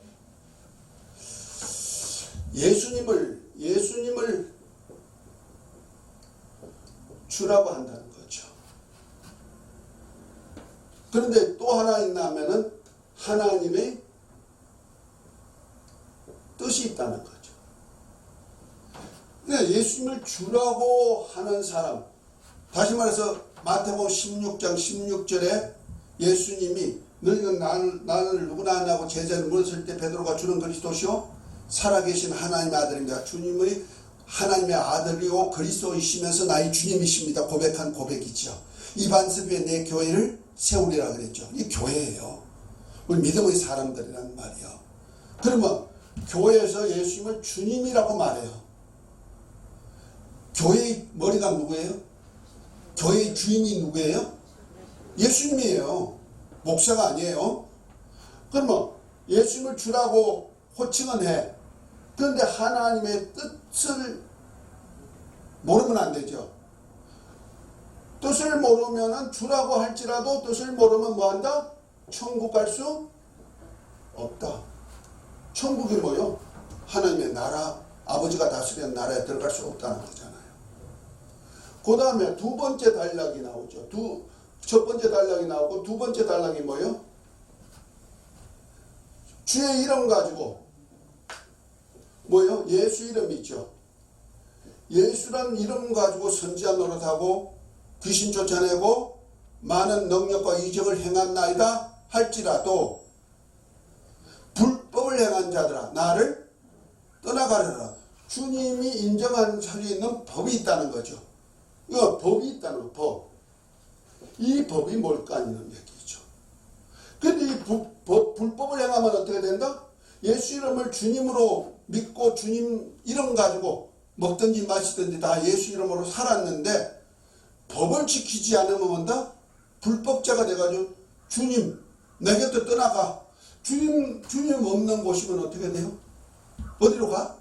예수님을 주라고 한다는 거죠. 그런데 또 하나 있냐면은 하나님의 뜻이 있다는 거죠. 그러니까 예수님을 주라고 하는 사람, 다시 말해서 마태복음 16장 16절에 예수님이 너희는 나를 누구나 하냐고 제자를 물었을 때 베드로가 주는 그리스도시요 살아계신 하나님의 아들입니다. 주님의 하나님의 아들이요 그리스도이시면서 나의 주님이십니다. 고백한 고백이죠. 이 반석 위에 내 교회를 세우리라 그랬죠. 이 교회예요. 우리 믿음의 사람들이란 말이요. 그러면 교회에서 예수님을 주님이라고 말해요. 교회의 머리가 누구예요? 교회의 주인이 누구예요? 예수님이에요. 목사가 아니에요. 그러면 예수님을 주라고 호칭은 해. 그런데 하나님의 뜻을 모르면 안 되죠. 뜻을 모르면 주라고 할지라도 뜻을 모르면 뭐한다? 천국 갈 수 없다. 천국이 뭐요? 하나님의 나라, 아버지가 다스리는 나라에 들어갈 수 없다는 거잖아요. 그 다음에 두 번째 단락이 나오죠. 첫 번째 단락이 나오고 두 번째 단락이 뭐예요? 주의 이름 가지고 뭐예요? 예수 이름 있죠. 예수란 이름 가지고 선지자 노릇하고 귀신 쫓아내고 많은 능력과 이적을 행한나이다 할지라도 불법을 행한 자들아 나를 떠나가려라. 주님이 인정할 수 있는 법이 있다는 거죠. 이거 법이 있다는 법. 이 법이 뭘까 하는 얘기죠. 그런데 이 불법을 행하면 어떻게 된다? 예수 이름을 주님으로 믿고 주님 이름 가지고 먹든지 마시든지 다 예수 이름으로 살았는데 법을 지키지 않으면 뭔다? 불법자가 돼가지고 주님 내 곁에 떠나가. 주님 없는 곳이면 어떻게 돼요? 어디로 가?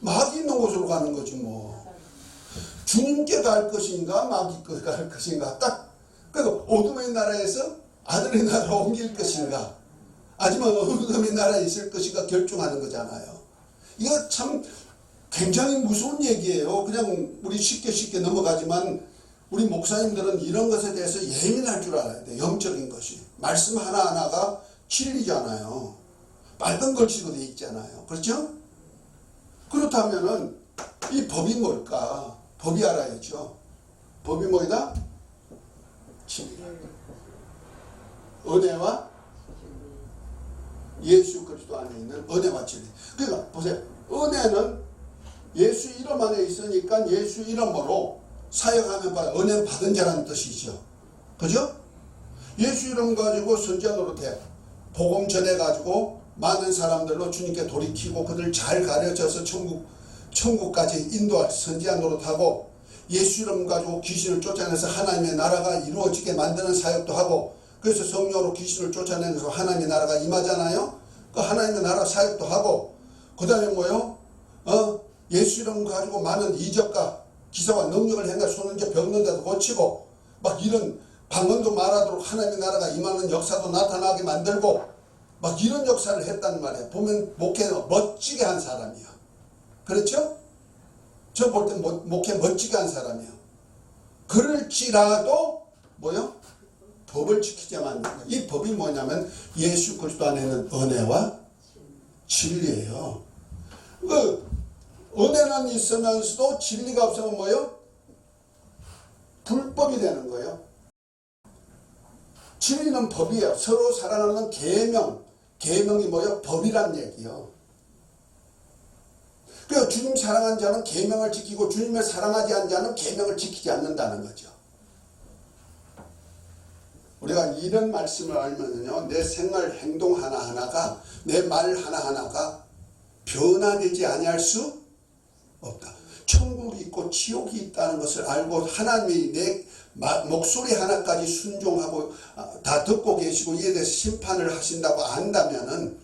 마귀 있는 곳으로 가는 거지 뭐. 주님께 갈 것인가 마귀께 갈 것인가 딱 그리고 어둠의 나라에서 아들의 나라로 옮길 것인가 아니면 어둠의 나라에 있을 것인가 결정하는 거잖아요. 이거 참 굉장히 무서운 얘기예요. 그냥 우리 쉽게 넘어가지만 우리 목사님들은 이런 것에 대해서 예민할 줄 알아야 돼. 영적인 것이 말씀 하나하나가 진리잖아요. 빨간 글씨로 돼 있잖아요. 그렇죠? 그렇다면은 이 법이 뭘까? 법이 알아야죠. 법이 뭐이다? 진리. 은혜와 예수 그리스도 안에 있는 은혜와 진리. 그러니까 보세요. 은혜는 예수 이름 안에 있으니까 예수 이름으로 사역하면 은혜 받은 자라는 뜻이죠. 그죠? 예수 이름 가지고 선지자 노릇해. 복음 전해가지고 많은 사람들로 주님께 돌이키고 그들 잘 가르쳐서 천국까지 인도할 선지자 노릇하고 예수 이름 가지고 귀신을 쫓아내서 하나님의 나라가 이루어지게 만드는 사역도 하고 그래서 성령으로 귀신을 쫓아내면서 하나님의 나라가 임하잖아요. 그 하나님의 나라 사역도 하고, 그 다음에 뭐요? 예수 이름 가지고 많은 이적과 기사와 능력을 행해 손은지 병든 데도 고치고, 막 이런 방언도 말하도록 하나님의 나라가 임하는 역사도 나타나게 만들고, 막 이런 역사를 했단 말이에요. 보면 목회는 멋지게 한 사람이야. 그렇죠? 저 볼 때 목회 멋지게 한 사람이야. 그럴지라도 뭐요? 법을 지키자만 한다. 이 법이 뭐냐면 예수 그리스도 안에 있는 은혜와 진리예요. 그 은혜는 있으면서도 진리가 없으면 뭐요? 불법이 되는 거예요. 진리는 법이에요. 서로 사랑하는 계명. 계명이 뭐요? 법이란 얘기요. 그래서 주님 사랑한 자는 계명을 지키고 주님을 사랑하지 않는 자는 계명을 지키지 않는다는 거죠. 우리가 이런 말씀을 알면요, 내 생활 행동 하나하나가, 내 말 하나하나가 변화되지 아니할 수 없다. 천국이 있고 지옥이 있다는 것을 알고 하나님이 내 목소리 하나까지 순종하고 다 듣고 계시고 이에 대해서 심판을 하신다고 안다면은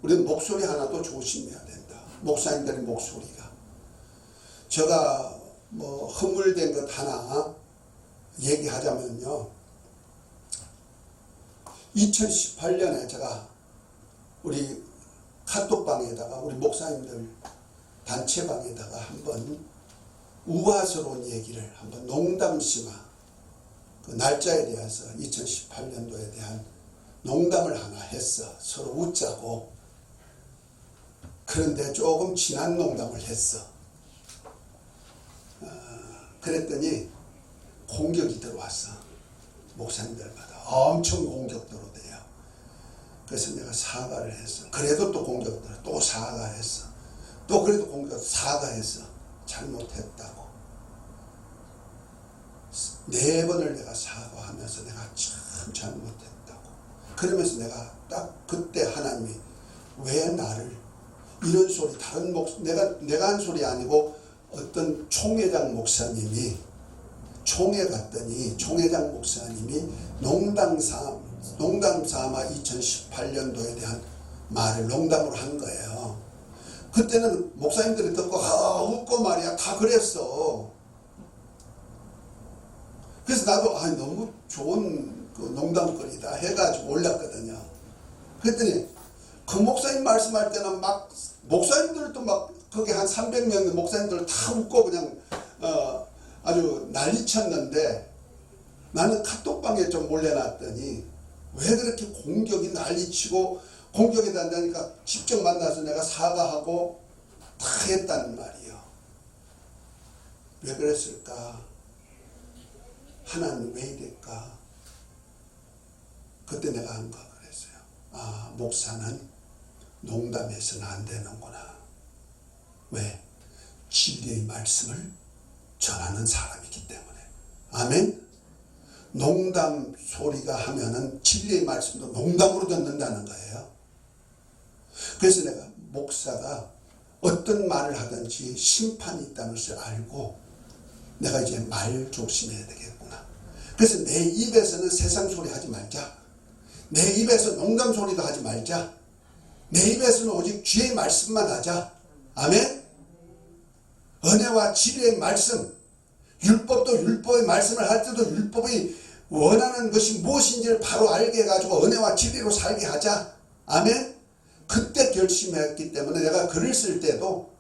우리는 목소리 하나도 조심해야 된다. 목사님들의 목소리가. 제가 뭐 허물된 것 하나 얘기하자면요, 2018년에 제가 우리 카톡방에다가 우리 목사님들 단체방에다가 한번 우화스러운 얘기를 한번 농담심화, 그 날짜에 대해서 2018년도에 대한 농담을 하나 했어. 서로 웃자고. 그런데 조금 진한 농담을 했어. 그랬더니 공격이 들어왔어. 목사님들마다 엄청 공격으로 돼요. 그래서 내가 사과를 했어. 그래도 또 공격들어. 또 사과했어. 또 그래도 공격 사과했어. 잘못했다고. 4번을 내가 사과하면서 내가 참 잘못했다고. 그러면서 내가 딱 그때 하나님이 왜 나를 이런 소리, 다른 내가 한 소리 아니고 어떤 총회장 목사님이 총회 갔더니 총회장 목사님이 농담 삼아 2018년도에 대한 말을 농담으로 한 거예요. 그때는 목사님들이 듣고 웃고 말이야 다 그랬어. 그래서 나도 너무 좋은 그 농담거리다 해가지고 올렸거든요. 그랬더니 그 목사님 말씀할 때는 막 목사님들도 막 거기 한 300명 목사님들 다 웃고 그냥 아주 난리쳤는데, 나는 카톡방에 좀 올려놨더니 왜 그렇게 공격이 난리치고 공격이 된다니까 직접 만나서 내가 사과하고 다 했다는 말이에요. 왜 그랬을까? 하나님 왜 이럴까? 그때 내가 한 거 그랬어요. 목사는 농담해서는 안 되는구나. 왜? 진리의 말씀을 전하는 사람이기 때문에. 아멘? 농담 소리가 하면은 진리의 말씀도 농담으로 듣는다는 거예요. 그래서 내가 목사가 어떤 말을 하든지 심판이 있다는 것을 알고 내가 이제 말 조심해야 되겠구나. 그래서 내 입에서는 세상 소리 하지 말자. 내 입에서 농담 소리도 하지 말자. 내 입에서는 오직 주의 말씀만 하자. 아멘? 은혜와 진리의 말씀, 율법도 율법의 말씀을 할 때도 율법이 원하는 것이 무엇인지를 바로 알게 해가지고 은혜와 진리로 살게 하자. 아멘? 그때 결심했기 때문에 내가 글을 쓸 때도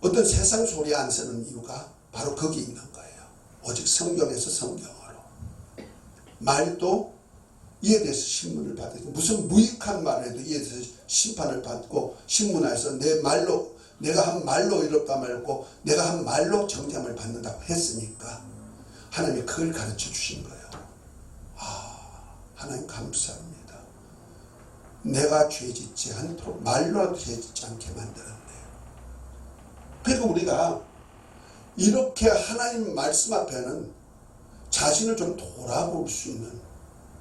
어떤 세상 소리 안 쓰는 이유가 바로 거기 있는 거예요. 오직 성경에서 성경으로. 말도 이에 대해서 신문을 받고, 무슨 무익한 말을 해도 이에 대해서 심판을 받고, 신문에서 내 말로, 내가 한 말로 이롭다 말고 내가 한 말로 정죄함을 받는다고 했으니까 하나님이 그걸 가르쳐 주신 거예요. 하나님 감사합니다. 내가 죄짓지 않도록 말로 죄짓지 않게 만들었네요. 그리고 우리가 이렇게 하나님 말씀 앞에는 자신을 좀 돌아볼 수 있는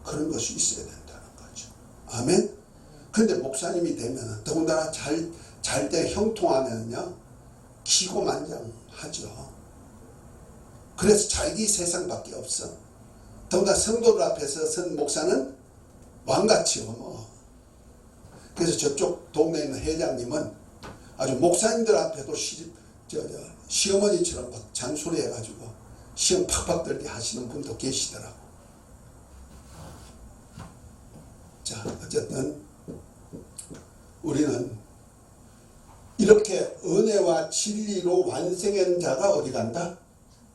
그런 것이 있어야 된다는 거죠. 아멘? 근데 목사님이 되면 더군다나 잘 때 형통하면요 기고만장하죠. 그래서 자기 세상밖에 없어. 더군다나 성도들 앞에서 선 목사는 왕같이요. 그래서 저쪽 동네에 있는 회장님은 아주 목사님들 앞에도 시어머니처럼 막 잔소리 해가지고 시험 팍팍 들게 하시는 분도 계시더라고. 자, 어쨌든 우리는 이렇게 은혜와 진리로 완성한 자가 어디 간다?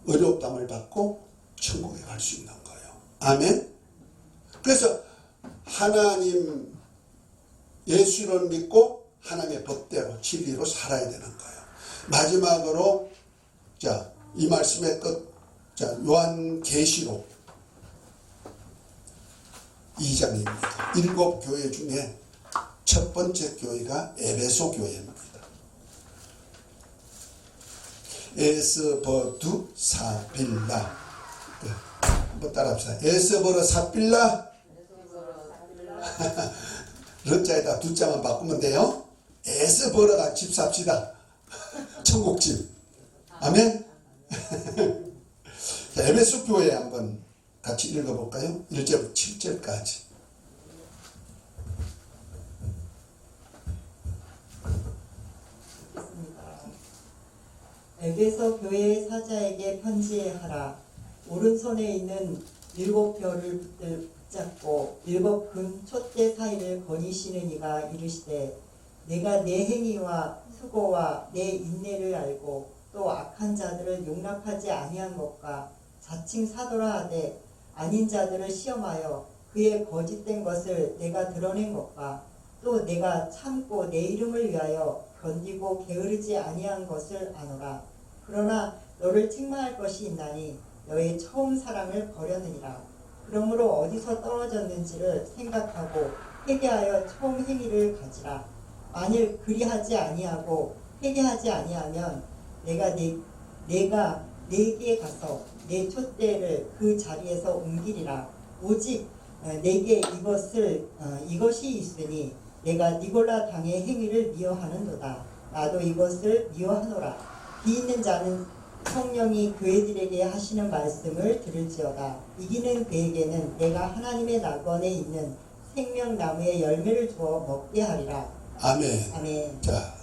의롭다함을 받고 천국에 갈 수 있는 거예요. 아멘. 그래서 하나님 예수를 믿고 하나님의 법대로 진리로 살아야 되는 거예요. 마지막으로 자, 이 말씀의 끝. 자, 요한계시록 2장입니다. 7 교회 중에 첫 번째 교회가 에베소 교회입니다. 에스버두 사빌라. 한번 따라합시다. 에스버르 사빌라. 르자에다 두 자만 바꾸면 돼요. 에스버르가 집 삽시다. 천국집. 아멘. 자, 에베소 교회 한번 같이 읽어볼까요? 1절부터 7절까지. 에베소 교회의 사자에게 편지하라. 오른손에 있는 7 별을 붙잡고 7 금 촛대 사이를 거니시는 이가 이르시되 내가 내 행위와 수고와 내 인내를 알고 또 악한 자들을 용납하지 아니한 것과 자칭 사도라 하되 아닌 자들을 시험하여 그의 거짓된 것을 내가 드러낸 것과 또 내가 참고 내 이름을 위하여 견디고 게으르지 아니한 것을 아노라. 그러나 너를 책망할 것이 있나니 너의 처음 사랑을 버렸느니라. 그러므로 어디서 떨어졌는지를 생각하고 회개하여 처음 행위를 가지라. 만일 그리하지 아니하고 회개하지 아니하면 내가 내게 가서 내 촛대를 그 자리에서 옮기리라. 오직 내게 이것이 있으니 내가 니골라 당의 행위를 미워하는도다. 나도 이것을 미워하노라. 비 있는 자는 성령이 교회들에게 하시는 말씀을 들을지어다. 이기는 그에게는 내가 하나님의 낙원에 있는 생명나무의 열매를 주어 먹게 하리라. 아멘. 아멘. 자,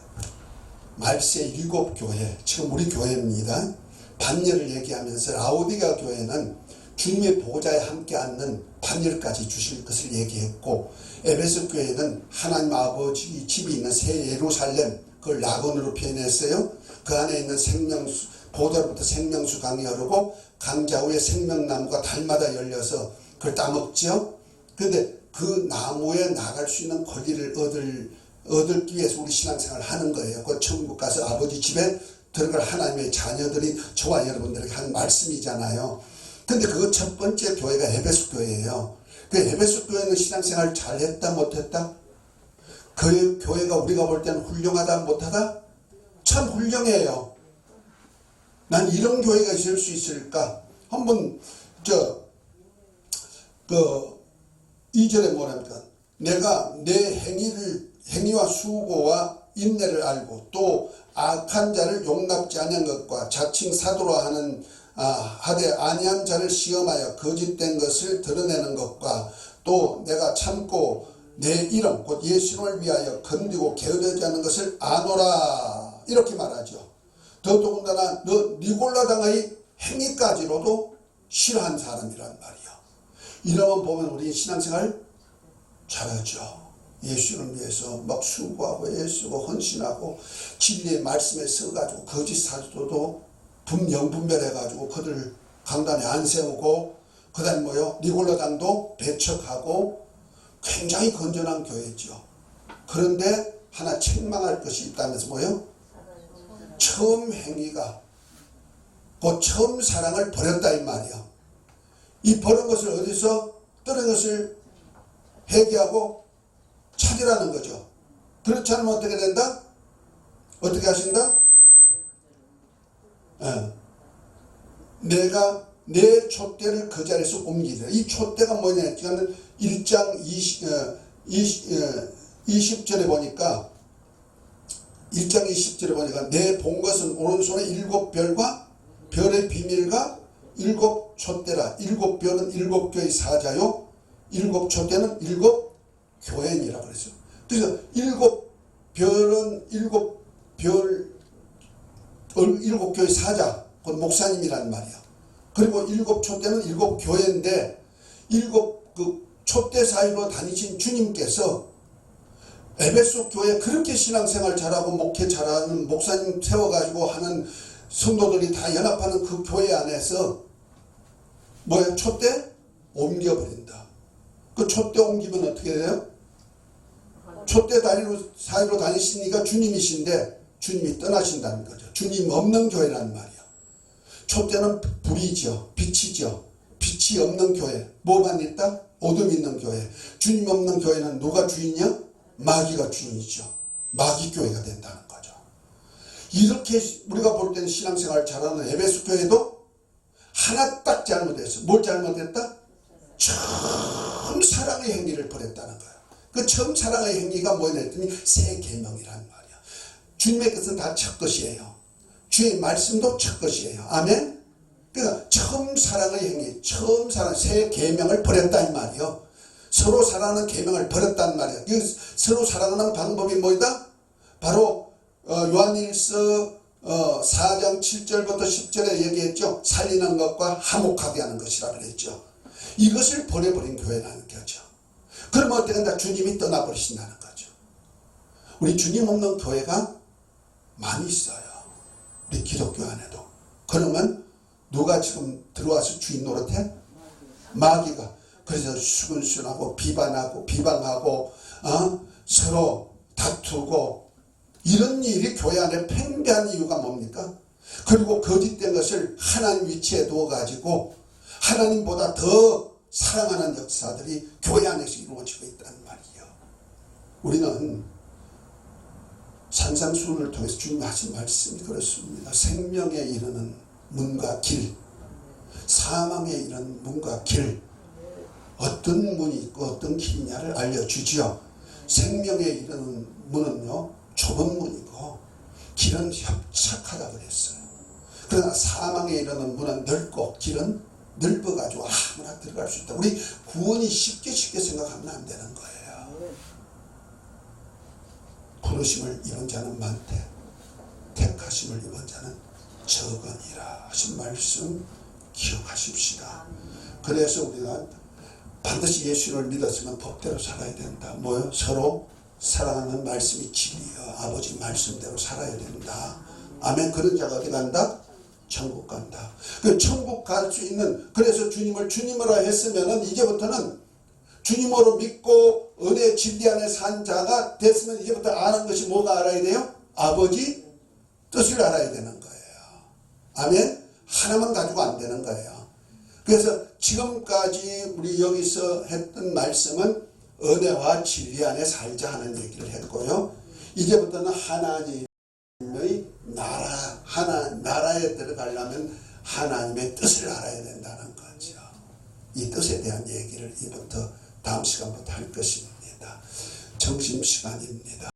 말세 7 교회, 지금 우리 교회입니다. 반열을 얘기하면서 라오디가 교회는 주님의 보좌에 함께 앉는 반열까지 주실 것을 얘기했고, 에베소 교회는 하나님 아버지 집이 있는 새 예루살렘, 그걸 낙원으로 표현했어요. 그 안에 있는 생명수, 보좌로부터 생명수 강이 흐르고 강 좌우에 생명나무가 달마다 열려서 그걸 따먹죠. 그런데 그 나무에 나갈 수 있는 권리를 얻기 위해서 우리 신앙생활을 하는 거예요. 그 천국 가서 아버지 집에 들어갈 하나님의 자녀들이 저와 여러분들에게 하는 말씀이잖아요. 근데 그 첫 번째 교회가 에베소 교회예요. 그 에베소 교회는 신앙생활 잘했다 못했다? 그 교회가 우리가 볼 때는 훌륭하다 못하다? 참 훌륭해요. 난 이런 교회가 있을 수 있을까? 한번 2절에 뭐랍니까? 내가 내 행위와 수고와 인내를 알고 또 악한 자를 용납지 아니한 것과 자칭 사도라 하되 아니한 자를 시험하여 거짓된 것을 드러내는 것과 또 내가 참고 내 이름 곧 예수를 위하여 건디고 게으르지 않은 것을 아노라. 이렇게 말하죠. 더더군다나 너 니골라 당의 행위까지로도 싫어한 사람이란 말이야. 이런 거 보면 우리 신앙생활 잘하죠. 예수를 위해서 막 수고하고 애쓰고 헌신하고 진리의 말씀에 서가지고 거짓 사도도 영분별해가지고 그들 강단에 안 세우고 그 다음에 니골라당도 배척하고 굉장히 건전한 교회죠. 그런데 하나 책망할 것이 있다면서 처음 행위가 그 처음 사랑을 버렸다 이 말이야. 이 버린 것을 어디서 떨어진 것을 회개하고 찾으라는 거죠. 그렇지 않으면 어떻게 된다? 어떻게 하신다? 내가 내 촛대를 그 자리에서 옮기리라. 이 촛대가 뭐냐? 1장 20절에 보니까 1장 20절에 보니까 내 본 것은 오른손에 7 별과 별의 비밀과 7 촛대라. 7 별은 7 교의 사자요 7 촛대는 7 교회니라 그랬어요. 그래서 일곱 교회 사자, 그 목사님이란 말이야. 그리고 일곱 촛대는 일곱 교회인데 일곱 그 촛대 사이로 다니신 주님께서 에베소 교회 그렇게 신앙생활 잘하고 목회 잘하는 목사님 세워가지고 하는 성도들이 다 연합하는 그 교회 안에서 뭐야? 촛대 옮겨버린다. 그 촛대 옮기면 어떻게 돼요? 촛대 사이로 다니시니까 주님이신데 주님이 떠나신다는 거죠. 주님 없는 교회란 말이야. 촛대는 불이죠. 빛이죠. 빛이 없는 교회. 뭐만 있다? 어둠 있는 교회. 주님 없는 교회는 누가 주인이야? 마귀가 주인이죠. 마귀 교회가 된다는 거죠. 이렇게 우리가 볼 때는 신앙생활 잘하는 에베소 교회도 하나 딱 잘못했어. 뭘 잘못했다? 처음 사랑의 행위를 벌였다는 거예요. 그 처음 사랑의 행위가 뭐냐 했더니 새 계명이란 말이야. 주님의 것은 다 첫 것이에요. 주의 말씀도 첫 것이에요. 아멘. 그러니까 처음 사랑의 행위, 처음 사랑 새 계명을 벌였다 이 말이요. 서로 사랑하는 계명을 버렸단 말이야. 서로 사랑하는 방법이 뭐이다? 바로 요한일서 4장 7절부터 10절에 얘기했죠. 살리는 것과 화목하게 하는 것이라 그랬죠. 이것을 버려버린 교회라는 거죠. 그러면 어떻게 된다? 주님이 떠나버리신다는 거죠. 우리 주님 없는 교회가 많이 있어요. 우리 기독교 안에도. 그러면 누가 지금 들어와서 주인 노릇해? 마귀가. 그래서 수근수근하고 비방하고 서로 다투고 이런 일이 교회 안에 팽배한 이유가 뭡니까? 그리고 거짓된 것을 하나님 위치에 두어가지고 하나님보다 더 사랑하는 역사들이 교회 안에서 이루어지고 있다는 말이에요. 우리는 산상수훈을 통해서 주님이 하신 말씀이 그렇습니다. 생명에 이르는 문과 길, 사망에 이르는 문과 길, 어떤 문이 있고 어떤 길이냐를 알려주지요. 생명에 이르는 문은요 좁은 문이고 길은 협착하다 그랬어요. 그러나 사망에 이르는 문은 넓고 길은 넓어가지고 아무나 들어갈 수 있다. 우리 구원이 쉽게 생각하면 안 되는 거예요. 부르심을 입은 자는 많되 택하심을 입은 자는 적으니라 하신 말씀 기억하십시다. 그래서 우리가 반드시 예수를 믿었으면 법대로 살아야 된다. 뭐요? 서로 사랑하는 말씀이 진리여. 아버지 말씀대로 살아야 된다. 아멘. 그런 자가 어디 간다? 천국 간다. 그 천국 갈 수 있는, 그래서 주님을 주님으로 했으면은 이제부터는 주님으로 믿고 은혜 진리 안에 산 자가 됐으면 이제부터 아는 것이 뭐가 알아야 돼요? 아버지 뜻을 알아야 되는 거예요. 아멘. 하나만 가지고 안 되는 거예요. 그래서 지금까지 우리 여기서 했던 말씀은 은혜와 진리 안에 살자 하는 얘기를 했고요. 이제부터는 하나님의 나라에 들어가려면 하나님의 뜻을 알아야 된다는 거죠. 이 뜻에 대한 얘기를 이부터 다음 시간부터 할 것입니다. 점심시간입니다.